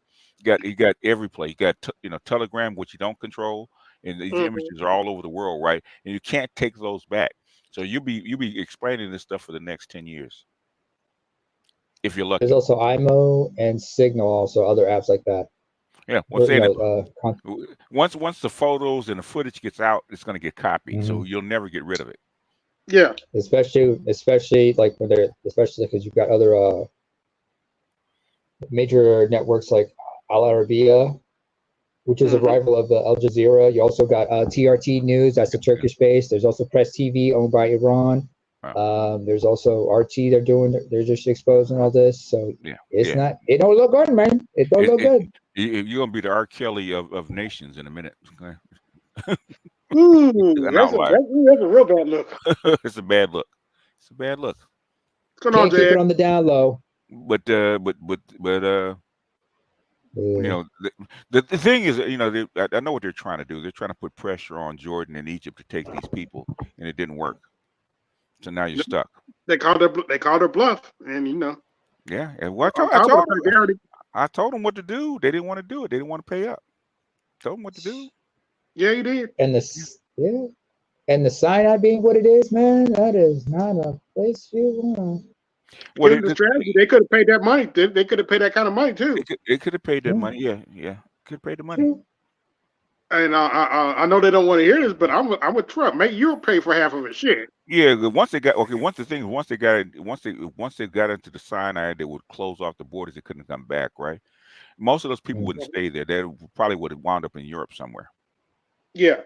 You got every place. You got Telegram, which you don't control, and these images are all over the world, right? And you can't take those back. So you'll be explaining this stuff for the next 10 years. If you're lucky. There's also IMO and Signal, also other apps like that. Yeah, once the photos and the footage gets out, it's going to get copied, so you'll never get rid of it. Yeah, especially like when especially because you've got other major networks like Al Arabiya, which is a rival of Al Jazeera. You also got TRT News, that's the Turkish base. There's also Press TV, owned by Iran. There's also RT. They're just exposing all this, so it don't look good, man. It don't look good. You're gonna be the R. Kelly of nations in a minute. Okay? That's a real bad look. It's a bad look. It's a bad look. What's going on, Jay? Keep it on the down low. But the thing is, I know what they're trying to do. They're trying to put pressure on Jordan and Egypt to take these people, and it didn't work. So now you're stuck. They called her bluff, and Yeah, and I told them what to do. They didn't want to do it. They didn't want to pay up. Told them what to do. Yeah, you did. And And the Sinai being what it is, man, that is not a place you want. Well, Here's the strategy. They could have paid that money. They could have paid that kind of money too. it could have paid that Yeah. money. Yeah, could have paid the money. True. And I know they don't want to hear this, but I'm with Trump. Make Europe pay for half of it. Shit. Yeah, once they got once they got it, once they got into the Sinai, they would close off the borders. They couldn't come back, right? Most of those people wouldn't stay there. They probably would have wound up in Europe somewhere. Yeah.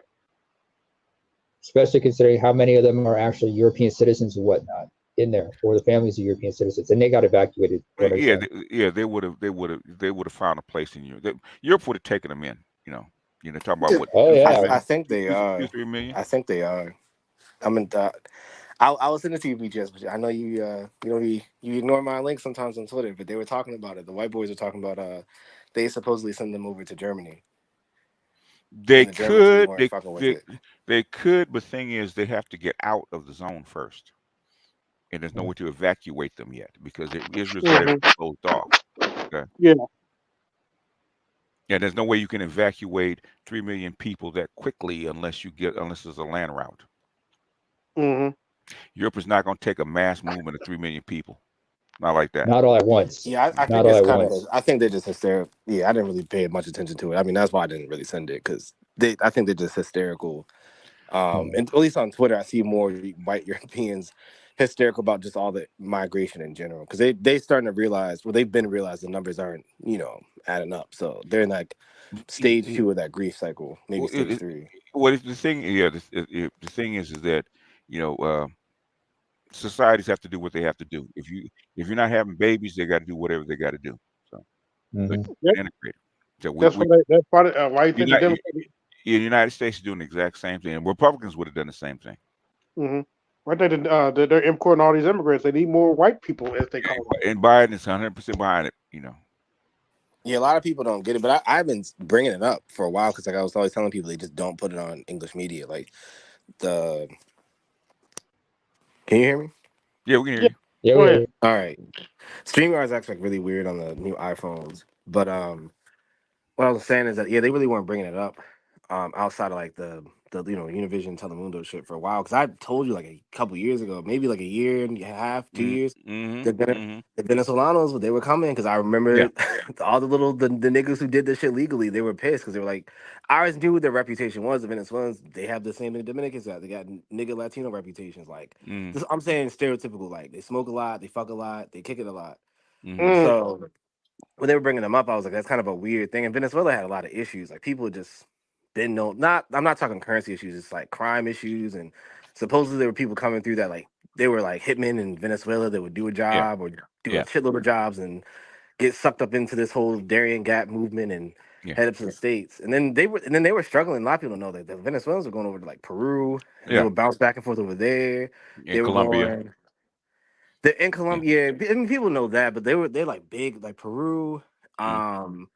Especially considering how many of them are actually European citizens and whatnot in there, or the families of European citizens, and they got evacuated. They would have found a place in Europe. Europe would have taken them in. Talking about what? Oh yeah. I think they are. 3 million. I think they are. I mean, I was in the TV just, but I know you ignore my links sometimes on Twitter, but they were talking about it. The white boys were talking about they supposedly send them over to Germany. They And the Germans really could, weren't fucking with it. they could, but the thing is, they have to get out of the zone first, and there's no way to evacuate them yet because Israel's got everything closed off. Okay. Yeah. Yeah, there's no way you can evacuate 3 million people that quickly unless there's a land route. Mm-hmm. Europe is not going to take a mass movement of 3 million people. Not like that. Not all at once. Yeah, I think it's kind of. I think they're just hysterical. Yeah, I didn't really pay much attention to it. I mean, that's why I didn't really send it because I think they're just hysterical. And at least on Twitter, I see more white Europeans hysterical about just all the migration in general because they starting to realize. Well, they've been realizing the numbers aren't adding up. So they're in like stage 2 of that grief cycle, maybe stage 3. Well, the thing, the thing is that societies have to do what they have to do. If you're not having babies, they got to do whatever they got to do. So, integrate. So that's why you think the Democrats. The United States is doing the exact same thing, and Republicans would have done the same thing. Mm-hmm. Right, they're importing all these immigrants. They need more white people, as they call them. And Biden is 100% behind it. Yeah, a lot of people don't get it, but I've been bringing it up for a while because I was always telling people they just don't put it on English media. Like can you hear me? Yeah, we can hear you. Yeah. All right. StreamYard is actually really weird on the new iPhones, but what I was saying is that they really weren't bringing it up outside of like the Univision Telemundo shit for a while because I told you like a couple years ago, maybe like a year and a half, 2 years, the Venezolanos, they were coming because I remember all the niggas who did this shit legally, they were pissed because they were like, I always knew what their reputation was. The Venezuelans, they have the same thing the Dominicans have. They got nigga Latino reputations. Like I'm saying stereotypical, like they smoke a lot, they fuck a lot, they kick it a lot. So when they were bringing them up, I was like, that's kind of a weird thing. And Venezuela had a lot of issues. Like people just didn't know. I'm not talking currency issues. It's like crime issues. And supposedly there were people coming through that like they were like hitmen in Venezuela that would do a job or do a shitload of jobs and get sucked up into this whole Darien Gap movement and head up to the States. And then they were struggling. A lot of people know that the Venezuelans were going over to like Peru and they would bounce back and forth over there. They were Colombia. In Colombia, I mean, people know that, but they're like big, like Peru. I'm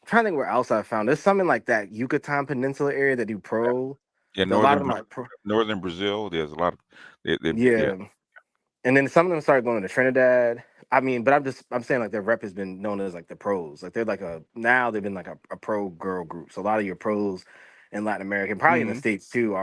trying to think where else I found. There's something like that Yucatan Peninsula area that do pro. Yeah, northern Brazil. There's a lot of and then some of them started going to Trinidad. I mean, but I'm saying like their rep has been known as like the pros. Like they're like now they've been like a pro girl group. So a lot of your pros in Latin America, probably in the States too,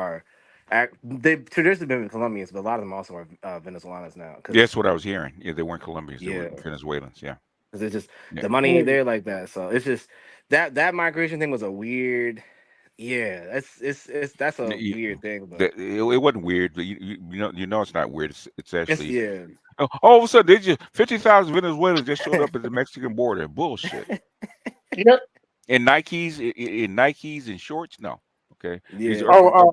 they've traditionally been Colombians, but a lot of them also are Venezolanas now. That's what I was hearing. Yeah, they weren't Colombians. They were Venezuelans. Yeah. Because it's just the money ain't there like that. So it's just that migration thing was a weird. Yeah, that's a weird thing. But it wasn't weird. But you know it's not weird. It's actually all of a sudden they just 50,000 Venezuelans just showed up at the Mexican border. Bullshit. Yep. In Nikes and shorts. No. Okay. All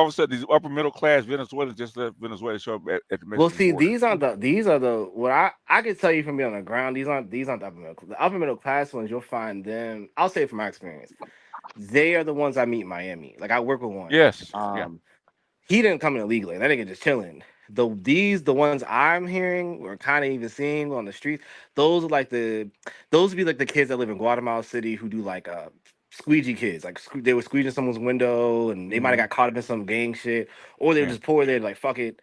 of a sudden these upper middle class Venezuelans just left Venezuela show up at the Mexican Well, see, border. these are the what I can tell you from being on the ground. These aren't the upper middle. The upper middle class ones, you'll find them. I'll say from my experience, they are the ones I meet in Miami. Like I work with one. Yes. He didn't come in illegally. That nigga just chilling. The ones I'm hearing or kind of even seeing on the streets, those would be like the kids that live in Guatemala City who do like squeegee kids. Like they were squeeging someone's window and they might have got caught up in some gang shit, or they were just poor. They're like, fuck it.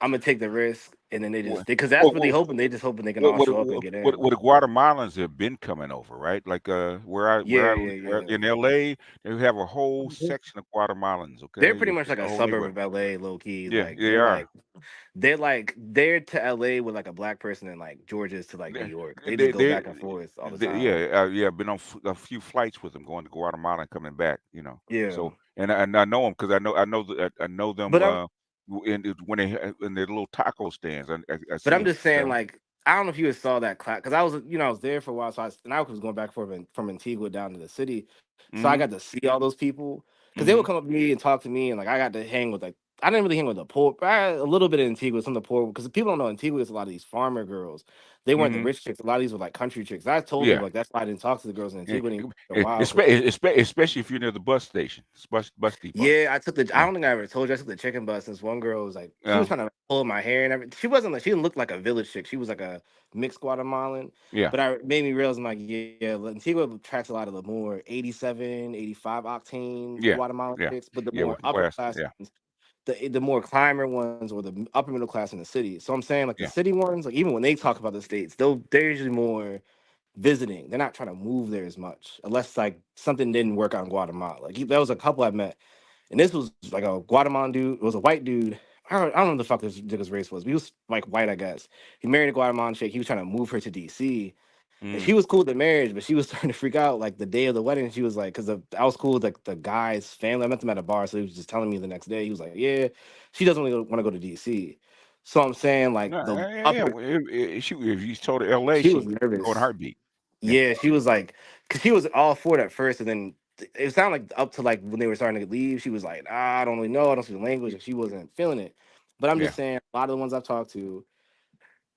I'm gonna take the risk, and then they What just because that's what they hoping. They just hoping they can all show up and get in. what the Guatemalans have been coming over, right? Like where Yeah. in LA, they have a whole section of Guatemalans. They're Okay, pretty much it's like a a whole suburb neighborhood. of LA, low key. Yeah, Like they are. they're to LA with like a black person, and like Georgia's to like New York. They just go back and forth all the time. Yeah. Been on a few flights with them, going to Guatemala and coming back. Yeah. So and I know them because I know them. But When they in their little taco stands, I But see I'm them. just saying, like, I don't know if you saw that class because I was, I was there for a while, so I was going back and forth from Antigua down to the city, so I Mm-hmm. got to see all those people because they Mm-hmm. would come up to me and talk to me, and like I got to hang with like I didn't really hang with the poor, but a little bit of Antigua, some of the poor because people don't know Antigua is a lot of these farmer girls. They weren't the Mm-hmm. rich chicks. A lot of these were like country chicks. I told Yeah. people like that's why I didn't talk to the girls in Yeah, Antigua in a while. especially if you're near the bus station, bus depot. Yeah, I took I Yeah. don't think I ever told you. I took the chicken bus. This one girl was like, she was Yeah. trying to pull my hair and everything. She wasn't like, she didn't look like a village chick. She was like a mixed Guatemalan. Yeah. But I made me realize, I'm like, yeah, Antigua attracts a lot of the more 87, 85 octane Yeah. Guatemalan Yeah. chicks, but the Yeah. more Working upper class. class Yeah. ones, the more climber ones or the upper middle class in the city. So I'm saying like the Yeah. city ones, like even when they talk about the states, they're usually more visiting. They're not trying to move there as much, unless like something didn't work out in Guatemala. Like there was a couple I met, and this was like a Guatemalan dude. It was a white dude. I don't know what the fuck this nigga's race was, but he was like white, I guess. He married a Guatemalan chick. He was trying to move her to DC. And she was cool with the marriage, but she was starting to freak out like the day of the wedding. She was like, because I was cool with like the guy's family. I met them at a bar, so he was just telling me the next day. He was like, yeah, she doesn't really want to go to DC. So I'm saying like No, the yeah. upper, If you told her LA, she she was would go in a nervous. heartbeat. Yeah. Yeah, she was like, because she was all for it at first, and then it sounded like up to like when they were starting to leave, she was like, I don't really know, I don't speak the language, and she wasn't feeling it. But I'm Yeah. just saying, a lot of the ones I've talked to,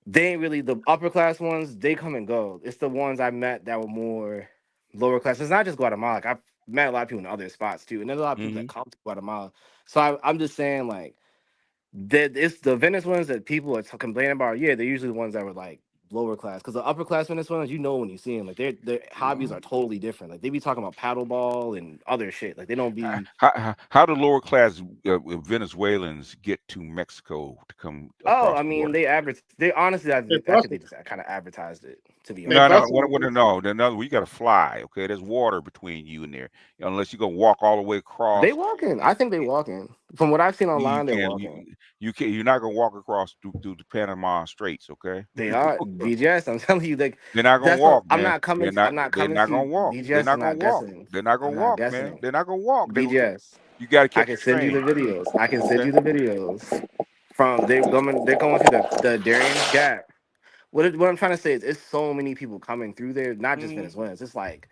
they ain't really the upper class ones. They come and go. It's the ones I met that were more lower class. It's not just Guatemala. Like, I've met a lot of people in other spots too, and there's a lot of people that come to Guatemala. So I'm just saying, like, that it's the Venezuelans that people are complaining about. Yeah, they're usually the ones that were like lower class, because the upper class Venezuelans, when you see them, like their hobbies are totally different. Like they be talking about paddleball and other shit. Like they don't be. How do lower class Venezuelans get to Mexico to come Oh, across I the mean, border? they honestly, I They think bust they it. just kind of advertised it. To be They No, honest, no. bust What? it. No. We got to fly. Okay, there's water between you and there. Unless you gonna walk all the way they across. walking. I think they walking. From what I've seen You online, they're can't. walking. You can't. You're not gonna walk across through the Panama Straits. Okay. They are BGS. I'm telling you, like They're not gonna that's what walk, I'm man. not coming. I'm not They're coming not to gonna walk. They're BGS. not I'm gonna not walk. guessing. They're not I'm gonna not walk, man. guessing. They're not gonna walk. They're gonna. BGS. You got to I catch can the send you the train. videos. I can send Okay. you the videos from they're going through the Darien Gap. What I'm trying to say is it's so many people coming through there, not just Mm-hmm. Venezuelans. It's like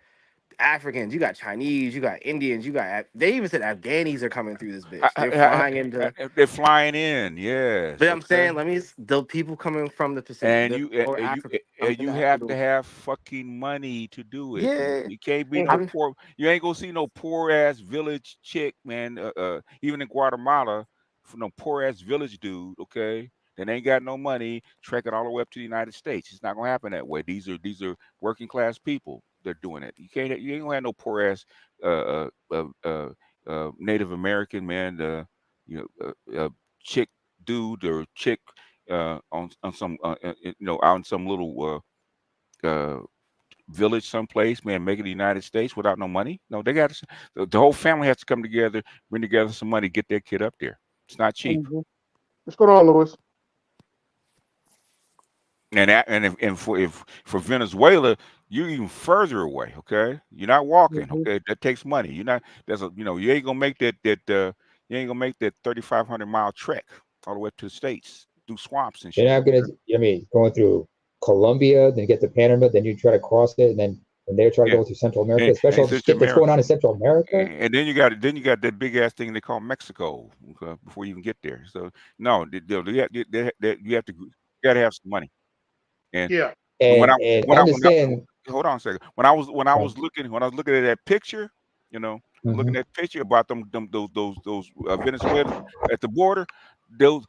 Africans, you got Chinese, you got Indians, you got they even said Afghanis are coming through this bitch. They're flying into. They're flying in. Yes. But I'm Okay. saying, the people coming from the Pacific, And the you or and you Africa coming and you into have Africa. to have fucking money to do it. Yeah, You can't be no I'm poor. You ain't gonna see no poor ass village chick, man. Even in Guatemala, for no poor ass village dude. Okay, that ain't got no money, trekking all the way up to the United States. It's not gonna happen that way. These are working class people. They're doing it. You ain't gonna have no poor ass Native American man. Chick dude or chick on some out in some little village someplace, man, make it the United States without no money. No, they got the whole family has to come together, bring together some money, get their kid up there. It's not cheap. Mhm. What's going on, Louis? And for Venezuela, you're even further away. Okay, you're not walking. Mhm. Okay, that takes money. You're not. You ain't gonna make you ain't gonna make that 3,500-mile trek all the way to the States through swamps and You're shit. not gonna. I mean, going through Colombia, then get to Panama, then you try to cross it, and then from there try to Yeah, go through Central America, and especially all the Central shit that's going America. on in Central America. And then you got that big ass thing they call Mexico, okay, before you even get there. So no, you have to you got to have some money. And Yeah. when I And when I when I understand. hold on a second, when I was looking at that picture, looking at that picture about those Venezuelans at the border, those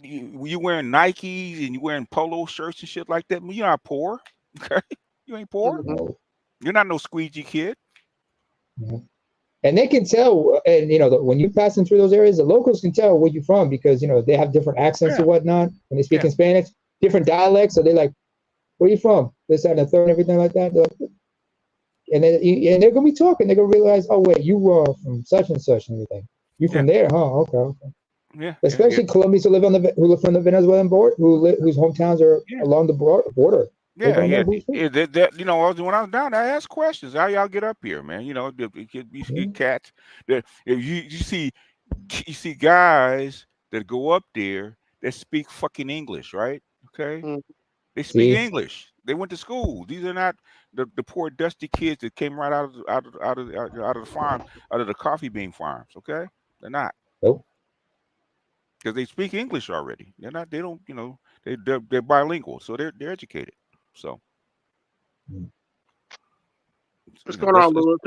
you wearing Nikes and you wearing polo shirts and shit like that. You're not poor, okay? You ain't poor. Mhm. No. You're not no squeegee kid. Mhm. And they can tell, and when you're passing through those areas, the locals can tell where you're from because they have different accents or whatnot when they speak in Spanish, different dialects. So they're like, "Where you from?" This, that, and the third, and everything like that. And then they're gonna be talking. They're gonna realize, "Oh wait, you are from such and such and everything. You from there, huh? Okay." Yeah. Especially Colombians who live from the Venezuelan border, whose hometowns are along the border. Yeah. That when I was down there, I asked questions. How y'all get up here, man? You cats. If you see guys that go up there that speak fucking English, right? Okay. They speak English. They went to school. These are not the poor dusty kids that came right out of the farm, out of the coffee bean farms. Okay, they're not. Nope. Because they speak English already. They're not. They don't. They're bilingual, so they're educated. So. What's going on, Lewis?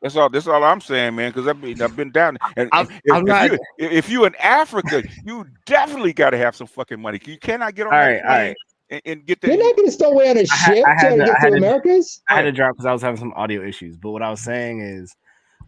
That's all I'm saying, man. Because I've been down, and if you in Africa, you definitely got to have some fucking money. You cannot get on that plane and get that. You're not gonna stow away on a ship to get to Americas. I had to drop because I was having some audio issues. But what I was saying is,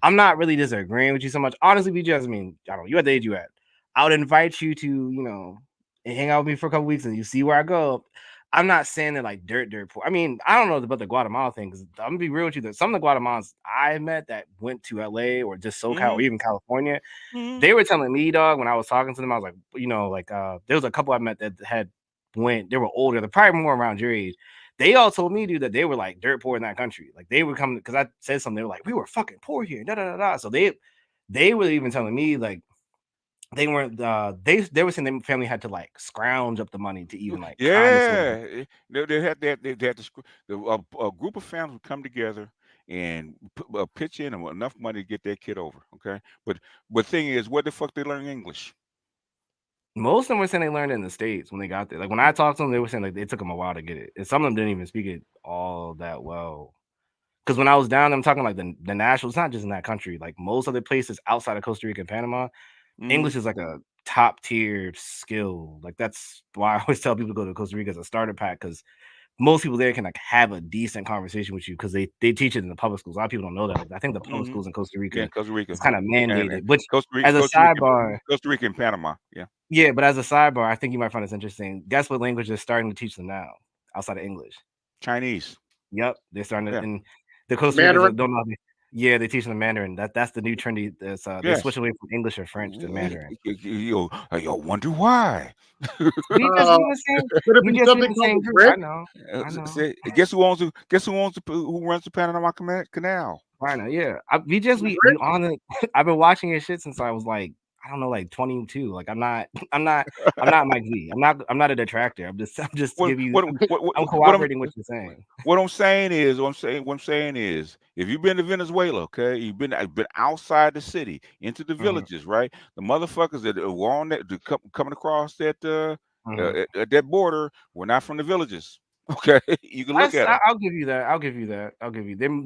I'm not really disagreeing with you so much. Honestly, I don't know. You at the age you at. I would invite you to, hang out with me for a couple weeks and you see where I go. I'm not saying that like dirt poor. I mean, I don't know about the Guatemala thing because I'm gonna be real with you. That some of the Guatemalans I met that went to LA or just SoCal or even California, they were telling me, dog, when I was talking to them, I was like, there was a couple I met that they were older, they're probably more around your age. They all told me, dude, that they were like dirt poor in that country. Like they would come because I said something, they were like, we were fucking poor here, da da da da. So they were even telling me like. They weren't. They were saying their family had to like scrounge up the money to even like. Yeah, they had a group of families would come together and pitch in enough money to get their kid over. Okay, but thing is, what the fuck they learn English? Most of them were saying they learned it in the States when they got there. Like when I talked to them, they were saying like it took them a while to get it, and some of them didn't even speak it all that well. Because when I was down, I'm talking like the national. It's not just in that country. Like most other places outside of Costa Rica and Panama. English is like a top tier skill. Like that's why I always tell people to go to Costa Rica as a starter pack because most people there can like have a decent conversation with you because they teach it in the public schools. A lot of people don't know that. Like, I think the public schools in Costa Rica, is kind of mandated. Which as a sidebar, Costa Rica and Panama, but as a sidebar, I think you might find this interesting. Guess what language they're starting to teach them now outside of English? Chinese. Yep, they're starting to. And the Costa Ricans don't know. Yeah, they teach them Mandarin. That's the new trendy. They switch away from English or French to Mandarin. You wonder why? We just in the same group. I know. Guess who runs the Panama Canal? I know. Yeah, we on it. I've been watching your shit since I was like, I don't know, like 22. Like I'm not Mike Z. I'm not a detractor. I'm just I'm cooperating with what you're saying. What I'm saying is, if you've been to Venezuela, okay, you've been outside the city into the villages, right? The motherfuckers that were on that coming across that that border were not from the villages. Okay, you can look at them. I'll give you that.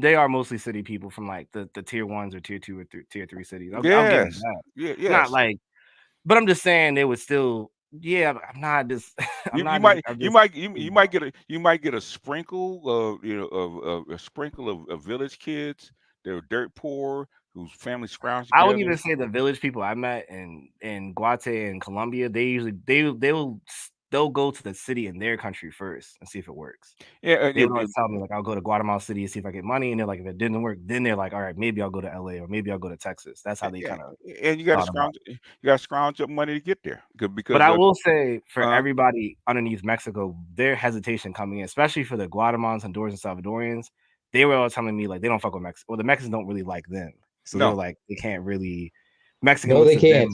They are mostly city people from like the tier 1s or tier 2 or tier 3 cities. I'll give you that. Yes. Not like, but I'm just saying they would still. Yeah, I'm not just. You might get a sprinkle of a sprinkle of village kids. They're dirt poor whose family scrounge together. I would even say the village people I met in Guate and Colombia, they'll go to the city in their country first and see if it works. Yeah, they would always tell me like I'll go to Guatemala City and see if I get money, and they're like if it didn't work, then they're like all right, maybe I'll go to LA or maybe I'll go to Texas. That's how they kind of. And you got to scrounge up money to get there. But I will say for everybody underneath Mexico, their hesitation coming in, especially for the Guatemalans, Hondurans, and Salvadorians, they were all telling me like they don't fuck with Mexico. Well, the Mexicans don't really like them, so they're like they can't really. Mexican. No, they can't.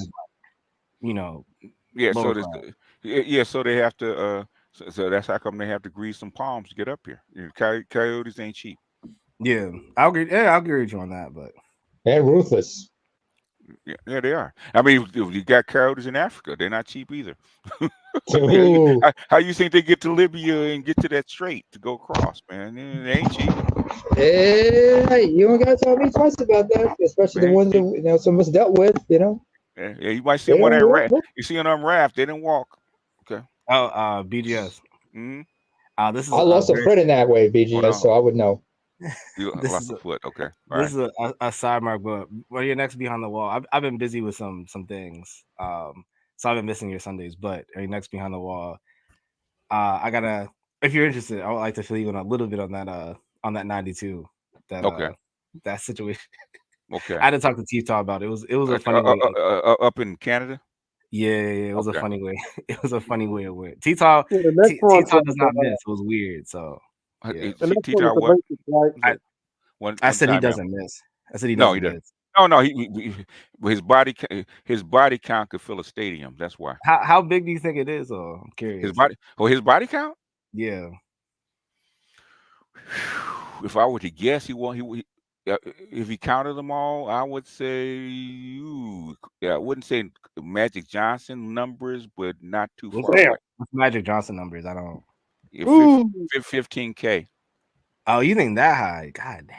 So they have to. So that's how come they have to grease some palms to get up here. Coyotes ain't cheap. Yeah, I'll agree with you on that, but they're ruthless. Yeah, they are. I mean, you got coyotes in Africa; they're not cheap either. How you think they get to Libya and get to that strait to go across, man? They ain't cheap. Hey, you don't gotta tell me twice about that, especially the ones that some of us dealt with. Yeah, you might see them on that raft. You see them on raft; they didn't walk. Okay. BGS. Mm-hmm. I lost a friend in that way, BGS, so I would know. You This lost is a a, foot. Okay. All this right. is a sidemark, but when you're next behind the wall, I've been busy with some things. So I've been missing your Sundays, but are you next behind the wall? I gotta. If you're interested, I would like to fill you in a little bit on that 92 Okay. that situation. Okay. I had to talk to T Talk about it. It was a funny way. Up in Canada. Yeah, it was a Okay. funny way. It was a funny way of it. T Talk Yeah, the next one does not miss. It was weird. So yeah, the next one T-Tar is the what? basics, right? I One said he time out. doesn't miss. I said he No, he doesn't doesn't. miss. No, his body count could fill a stadium. That's why. How big do you think it is? Oh, I'm curious. His body count. Yeah. If I were to guess, if he counted them all, I would say, I wouldn't say Magic Johnson numbers, but not too What's far away. Magic Johnson numbers? I don't. Yeah, Ooh. 15K. Oh, you think that high? God damn.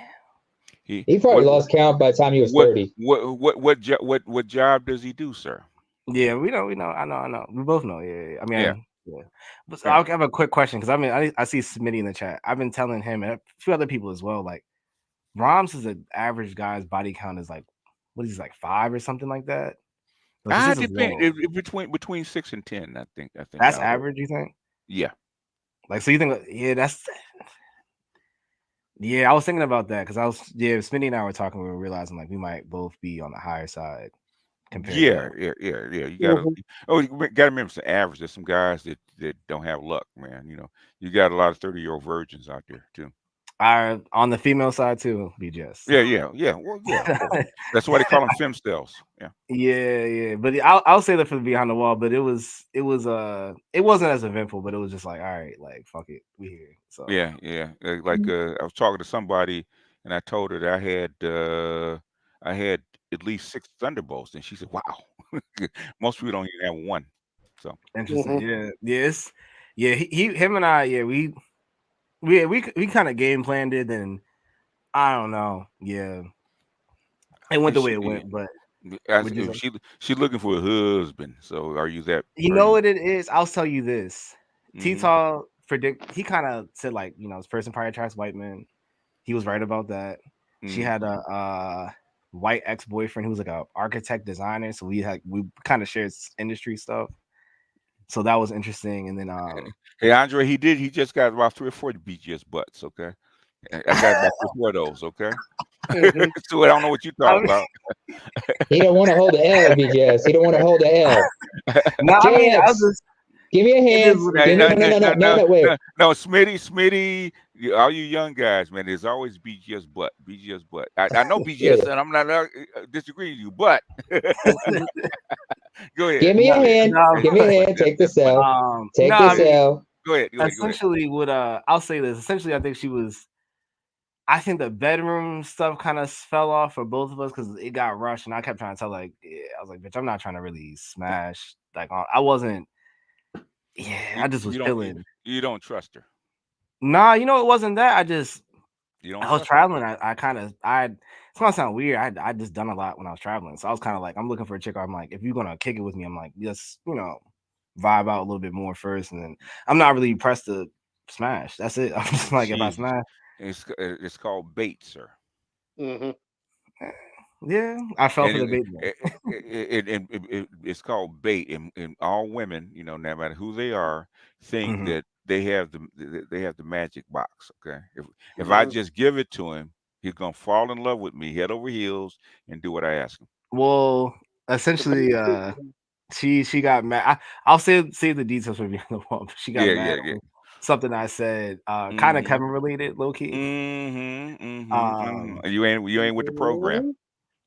He probably lost count by the time he was 30. What job does he do, sir? Yeah, we know. I know. We both know. Yeah. I mean, Yeah. But so I'll have a quick question because I see Smitty in the chat. I've been telling him and a few other people as well. Like, Brahms is an average guy's body count is like, what is he, like 5 or something like that? Like, I his is depend low. between 6 and 10. I think That's average. You think? Yeah. Like, so you think? Yeah, that's. Yeah, I was thinking about that because Smitty and I were talking. We were realizing like we might both be on the higher side compared to. Yeah. You gotta remember it's an average. There's some guys that don't have luck, man. You got a lot of 30-year-old virgins out there too. On the female side too, BJS. Yeah. Well, yeah. Of course. That's why they call them femstels. Yeah. Yeah. But I'll say that for the behind the wall. But it wasn't as eventful. But it was just like, all right, like fuck it, we here. So Yeah. Like I was talking to somebody, and I told her that I had at least 6 thunderbolts, and she said, "Wow, most people don't even have one." So interesting. Yeah. Yes. Yeah. Him and I. Yeah. We kind of game planned it, and I don't know. Yeah. It went the way it went, but she's looking for a husband. So are you that? you know what it is? I'll tell you this. T-Tall he kind of said like, this person probably attracts white men. He was right about that. She had a white ex-boyfriend who was like a architect designer. So we kind of shared industry stuff. So that was interesting. And then hey Andre, he just got about 3 or 4 BGS butts, okay? I got about 3 or 4 of those, okay? So I don't know what you're talking about. He don't want to hold the L, BJS. He don't want to hold the L. No, I mean, I'll just give me a hand. No, wait. No, Smitty, all you young guys, man, there's always BGS butt. I know BGS, and I'm not disagreeing with you, but go ahead. Give me a hand. Give me a hand. Take the cell. Take the cell. Go ahead. Essentially, what I'll say this. Essentially, I think the bedroom stuff kind of fell off for both of us because it got rushed, and I kept trying to tell I was like, bitch, I'm not trying to really smash. Like, I wasn't. Yeah, I just was chilling. You don't trust her. Nah, it wasn't that. I was traveling. It's gonna sound weird. I just done a lot when I was traveling, so I was kind of like, I'm looking for a chick. I'm like, if you're gonna kick it with me, I'm like, just vibe out a little bit more first, and then I'm not really pressed to smash. That's it. I'm just like, if I smash. It's called bait, sir. Yeah, I fell for the bait. It's called bait, and all women, no matter who they are, think that they have the magic box. Okay, if I just give it to him, he's gonna fall in love with me head over heels and do what I ask him. Well, essentially, she got mad. I'll save the details for behind the wall. But she got mad. Yeah. Something I said, kind of Kevin related, low key. You ain't with the program.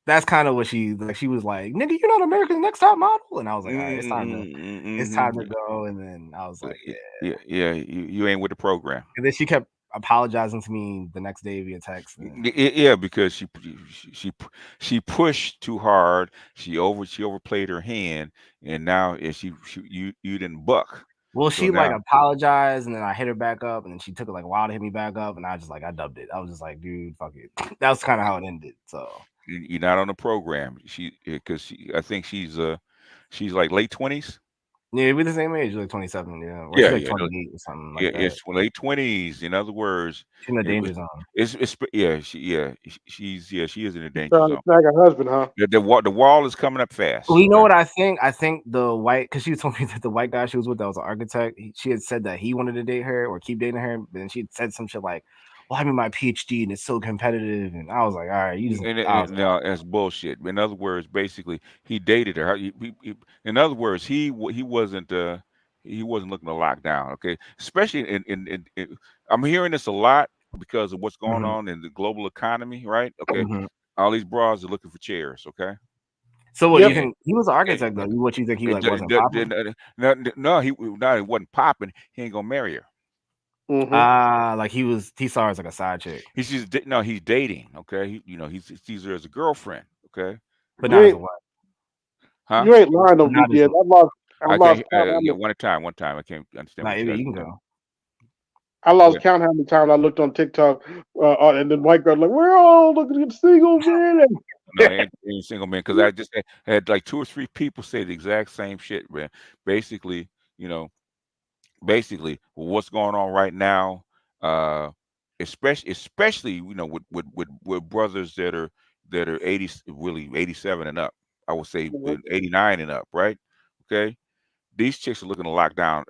That's kind of what she was like, nigga, you're not America's Next Top Model, and I was like, all right, it's time to go. And then I was like, yeah, you ain't with the program. And then she kept apologizing to me the next day via text. Yeah, because she pushed too hard. She overplayed her hand, and now you didn't buck. Well, she apologized, and then I hit her back up, and then she took it like a while to hit me back up, and I dubbed it. I was just like, dude, fuck it. That was kind of how it ended. So you're not on the program. I think she's like late 20s. Yeah, we're the same age, like 27. Yeah, or Yeah, she's like yeah, 28 or something like yeah. that. It's late 20s. In other words, She's in the it was. danger zone. She is in the She's danger trying to zone. snag her husband, huh? The wall is coming up fast. Well, you know Okay? what I think? I think the white, because she told me that the white guy she was with that was an architect. She had said that he wanted to date her or keep dating her, but then she said some shit like, "Well, I'm in my PhD and it's so competitive," and I was like, "All right, you just." I was like, No, that's bullshit. In other words, basically, he dated her. In other words, he wasn't looking to lock down. Okay, especially I'm hearing this a lot because of what's going Mhm, on in the global economy, right? Okay, mhm. all these bras are looking for chairs. Okay, So what do you Yep. and, think? He was an and architect though. What you think he like wasn't popping? no, he wasn't popping. He ain't gonna marry her. Mm-hmm. Like he saw her as like a side chick, He's just no, he's dating. Okay, he sees her as a girlfriend. Okay, but You not as a ain't wife. huh? you ain't lying though, But not as BTS. a. I I lost can't. count how Yeah, many one at a time. One time. I can't understand Nah, what you guys you can are saying. go. I Go lost ahead. count how many times I looked on TikTok, and then white girl like, we're all looking at single men. No, ain't single man because I just had like 2 or 3 people say the exact same shit, man. Basically, you know, what's going on right now, uh, especially with brothers that are 80, really 87 and up. I would say Mhm. 89 and up, right? Okay, these chicks are looking to lock down,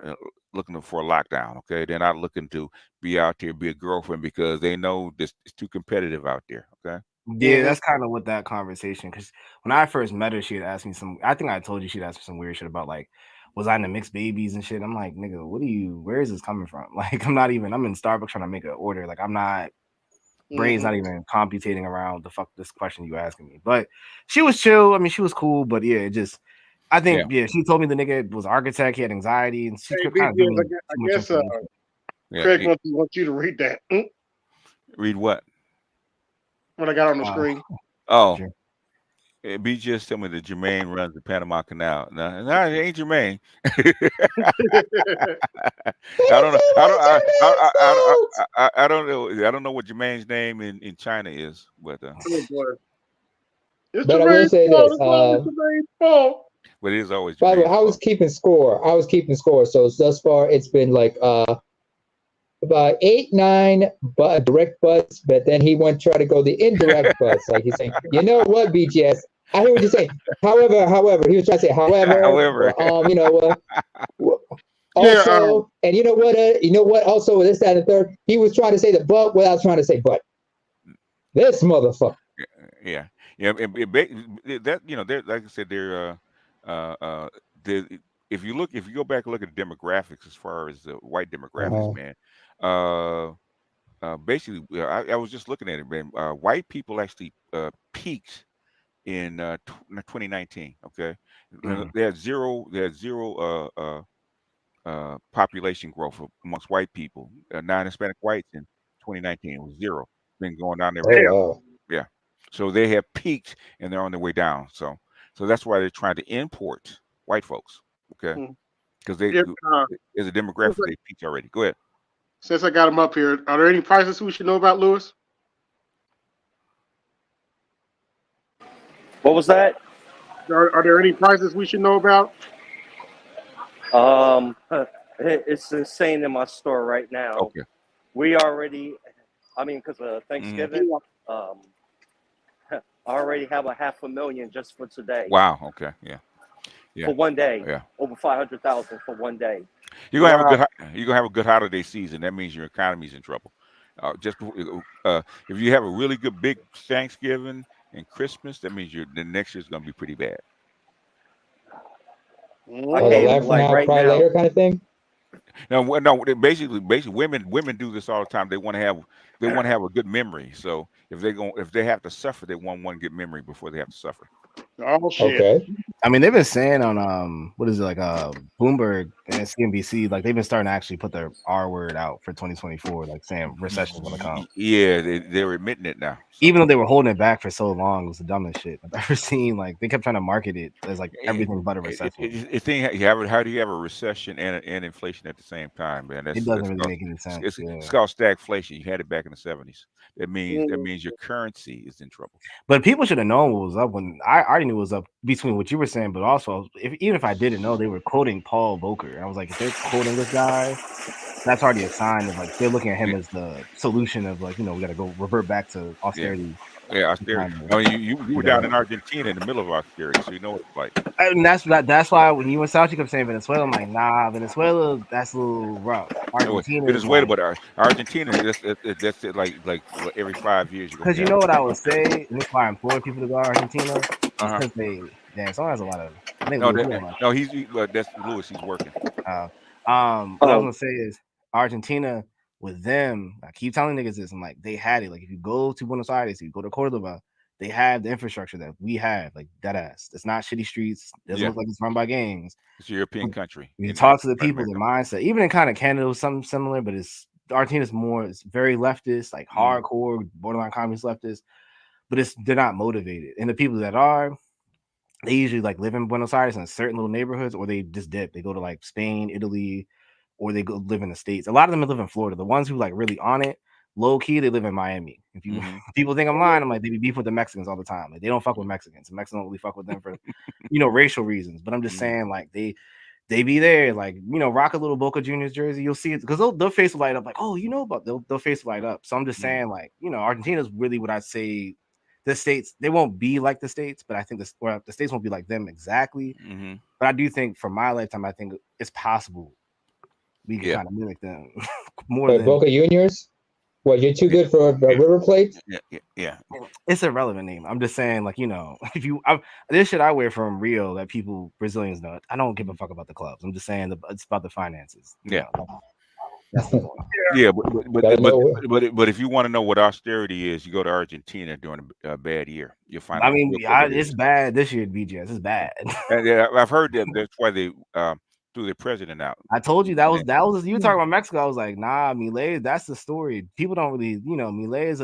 looking for a lockdown. Okay, they're not looking to be out there be a girlfriend because they know this it's too competitive out there. Okay. Yeah, that's kind of what that conversation. Because when I first met her, she had asked me some. I think I told you she'd asked me some weird shit about like, was I into mixed babies and shit. I'm like, nigga, where is this coming from? Like, I'm in Starbucks trying to make an order. Like, I'm not. Brain's Mhm. not even computating around the fuck this question you asking me. But she was chill. I mean, she was cool. But yeah, it just. I Yeah. think she told me the nigga was architect. He had anxiety, and she Hey, kind of gave BTS, me I too much guess information. Yeah. Craig wants you to read that Read what? when I got on the screen. Oh, Sure. be just tell me that Jermaine runs the Panama Canal. No, no, it ain't Jermaine. I don't know. I don't know. I don't know what Jermaine's name in China is, but Oh, boy. It's But I will Jermaine's say fault. this. It's always Jermaine's fault. it is always By the way, Jermaine's I was fault. keeping score. So thus far, it's been like about 8, 9 direct butts, but then he went try to go the indirect butts. Like he's saying, you know what, BGS? I hear what you're saying. However, he was trying to say, however, However, Yeah, also, and you know what? Also, this, that, and the third, he was trying to say the but without trying to say but. This motherfucker. yeah, that they're like I said, they're the if you go back and look at the demographics as far as the white demographics, Uh-huh. man, uh, basically, I was just looking at it, man. White people actually peaked in 2019. Okay, they had zero population growth amongst white people. Non-Hispanic whites in 2019 was zero. Been going down ever Oh since. damn. wow. Yeah. So they have peaked and they're on their way down. So that's why they're trying to import white folks. Okay. Mm. Because they If, as a since demographic they peaked already. Go ahead. I got him up here, are there any prices we should know about, Lewis? What was that? Are there any prices we should know about? It's insane in my store right now. Okay. We already, because of Hmm. Thanksgiving, um, I already have a $500,000 just for today, Wow. Okay. Yeah. Yeah. for one day, Yeah. over 500,000 for one day. You're gonna have a Wow. you're gonna have a good holiday season. That means your economy's in trouble. If you have a really good big Thanksgiving and Christmas, that means the next year's gonna be pretty bad. I Oh, the can't Mm. laugh even, for like now, right cry now. later kind of thing. No, basically, women do this all the time. They want to have a good memory. So if they have to suffer, they want one good memory before they have to suffer. Oh shit. Okay. I mean, they've been saying on what is it like Bloomberg and CNBC, like they've been starting to actually put their R word out for 2024, like saying recession's gonna come. Yeah, they're admitting it now. So. Even though they were holding it back for so long, it was the dumbest shit I've ever seen. Like they kept trying to market it as like everything but a recession. How do you have a recession and inflation at the same time, man? It doesn't really make any sense. Yeah. It's called stagflation. You had it back in the 70s. That Mm. means your currency is in trouble. But people should have known what was up when I already revenue was up between what you were saying, but also even if I didn't know, they were quoting Paul Volcker. I was like, if they're quoting this guy, that's already a sign of like they're looking at him as the solution of like, we got to go revert back to austerity. Yeah, austerity. I mean, you were down in Argentina in the middle of austerity, so you know what it's like. And that's why when you and South, you kept saying Venezuela. I'm like, nah, Venezuela, that's a little rough. Argentina, Venezuela, but Argentina, that's it, like every 5 years you go. Because you know what I would say, and that's why I implore people to go to Argentina. Uh-huh. Because someone has a lot of. I think that's Lewis. He's working. What I was gonna say is Argentina with them. I keep telling niggas this. I'm like, they had it. Like if you go to Buenos Aires, if you go to Cordoba, they have the infrastructure that we have. Like that ass. It's not shitty streets. It doesn't look like it's run by gangs. It's a European country. You talk to the people, their mindset. Even in kind of Canada, was something similar, but Argentina's more. It's very leftist, like hardcore, borderline communist leftist. But they're not motivated, and the people that are. They usually like live in Buenos Aires in certain little neighborhoods, or they just dip. They go to like Spain, Italy, or they go live in the States. A lot of them live in Florida. The ones who like really on it, low key, they live in Miami. If you people think I'm lying, I'm like they be beef with the Mexicans all the time. Like they don't fuck with Mexicans. The Mexicans don't really fuck with them for racial reasons. But I'm just saying like they be there, like rock a little Boca Juniors jersey. You'll see it because they'll face will light up like but they'll face will light up. So I'm just saying like Argentina's really what I'd say. The States, they won't be like the States, but I think the States won't be like them exactly. But I do think for my lifetime, I think it's possible we can kind of mimic them more than Boca Juniors. What, you're too good for a River Plate? Yeah. It's a relevant name. I'm just saying, like if this shit I wear from Rio that Brazilians know. I don't give a fuck about the clubs. I'm just saying it's about the finances. That's the point. Yeah, but if you want to know what austerity is, you go to Argentina during a bad year. You'll find out. It's bad this year at BGS. It's bad. Yeah, I've heard that. That's why they threw their president out. I told you that was you were talking about Mexico. I was like, nah, Milei. That's the story. People don't really, Milei is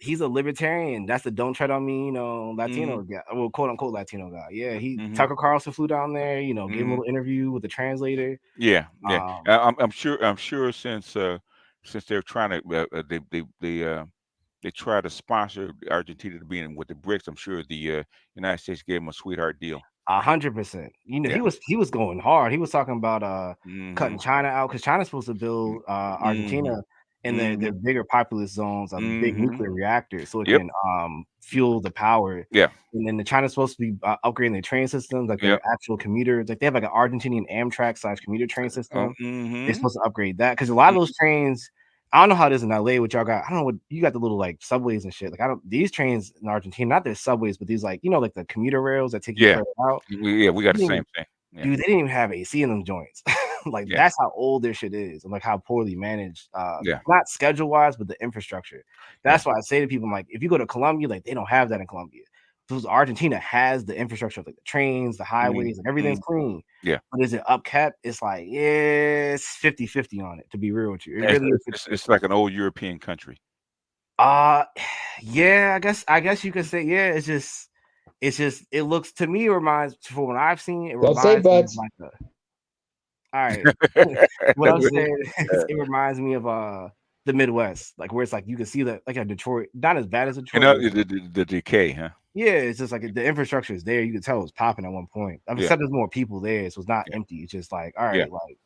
he's a libertarian. That's the don't tread on me, Latino guy. Well, quote unquote Latino guy. Yeah, Tucker Carlson flew down there. Gave him a little interview with the translator. Yeah. I'm sure since they're trying to they try to sponsor Argentina to be in with the BRICS. I'm sure the United States gave him a sweetheart deal. 100%. He was going hard. He was talking about cutting China out because China's supposed to build Argentina in their bigger populous zones of big nuclear reactors, so it can fuel the power. Yeah. And then China's supposed to be upgrading their train systems, like their actual commuters. Like they have like an Argentinian Amtrak / commuter train system. They're supposed to upgrade that because a lot of those trains. I don't know how it is in LA. What y'all got? I don't know what you got the little like subways and shit. Like these trains in Argentina, not their subways, but these like like the commuter rails that take you further out. Yeah, we got the same thing. Yeah. Dude, they didn't even have AC in them joints. That's how old their shit is, and like how poorly managed. Not schedule wise, but the infrastructure. That's why I say to people, I'm like, if you go to Colombia, like they don't have that in Colombia. Because Argentina has the infrastructure, like the trains, the highways, and everything's clean. Yeah. But is it upkept? It's like, it's 50-50 on it, to be real with you. It's like an old European country. Yeah, I guess you could say, it's just it looks to me, it reminds, from what I've seen, it reminds me of like all right. What I'm saying is it reminds me of the Midwest, like where it's like you can see that like a Detroit, not as bad as Detroit. The decay, huh? Yeah, it's just like the infrastructure is there. You can tell it was popping at one point. Except there's more people there, so it's not empty. It's just like, all right, like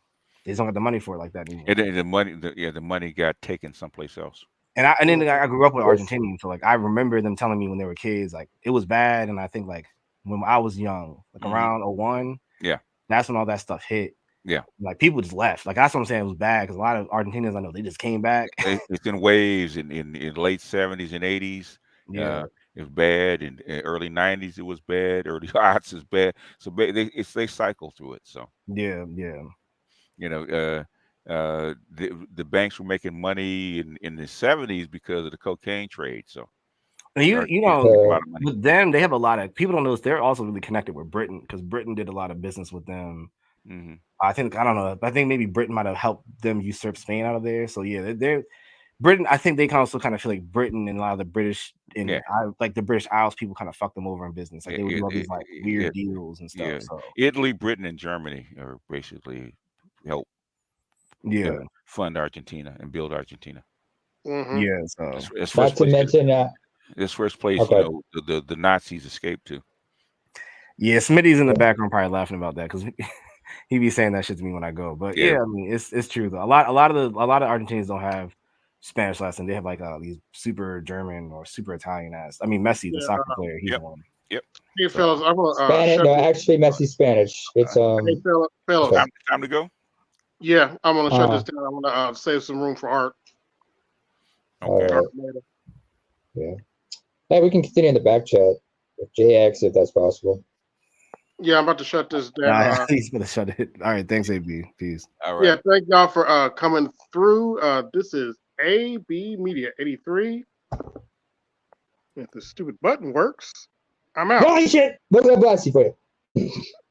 they just don't have the money for it like that anymore. And the money got taken someplace else. And I grew up with Argentinians, so like I remember them telling me when they were kids, like it was bad. And I think like when I was young, like around 01, that's when all that stuff hit. Yeah, like people just left. Like that's what I'm saying. It was bad because a lot of Argentinians I know they just came back. It's in waves in late 70s and 80s. Yeah, it was bad. In early 90s, it was bad. Early aughts is bad. So they cycle through it. So yeah. The banks were making money in the 70s because of the cocaine trade. So with them, they have a lot of people don't know this. They're also really connected with Britain because Britain did a lot of business with them. I think maybe Britain might have helped them usurp Spain out of there. So they're Britain. I think they can also kind of feel like Britain and a lot of the British and like the British Isles people kind of fucked them over in business. Like they would do all these like weird deals and stuff. So Italy, Britain, and Germany are basically help fund Argentina and build Argentina. So not to mention This first place, Okay. the Nazis escaped to. Yeah, Smitty's in the background probably laughing about that because he be saying that shit to me when I go. But Yeah. yeah, I mean it's true though. A lot of Argentinians don't have Spanish lesson. They have like these super German or super Italian ass. I mean Messi, the soccer player, he's Yep. one. Yep. Hey, fellas, I'm gonna Spanish? shut No, this. actually, Messi Spanish. It's Hey, fellas. okay. Time to go. Yeah, I'm gonna shut Uh-huh. this down. I'm gonna save some room for art. Okay. All right. Yeah. Hey, we can continue in the back chat with JX if that's possible. Yeah, I'm about to shut this down. He's gonna shut it. All right, thanks, AB. Peace. All right. Yeah, thank y'all for coming through. This is AB Media 83. If the stupid button works, I'm out. Holy shit! Look at that blast for you.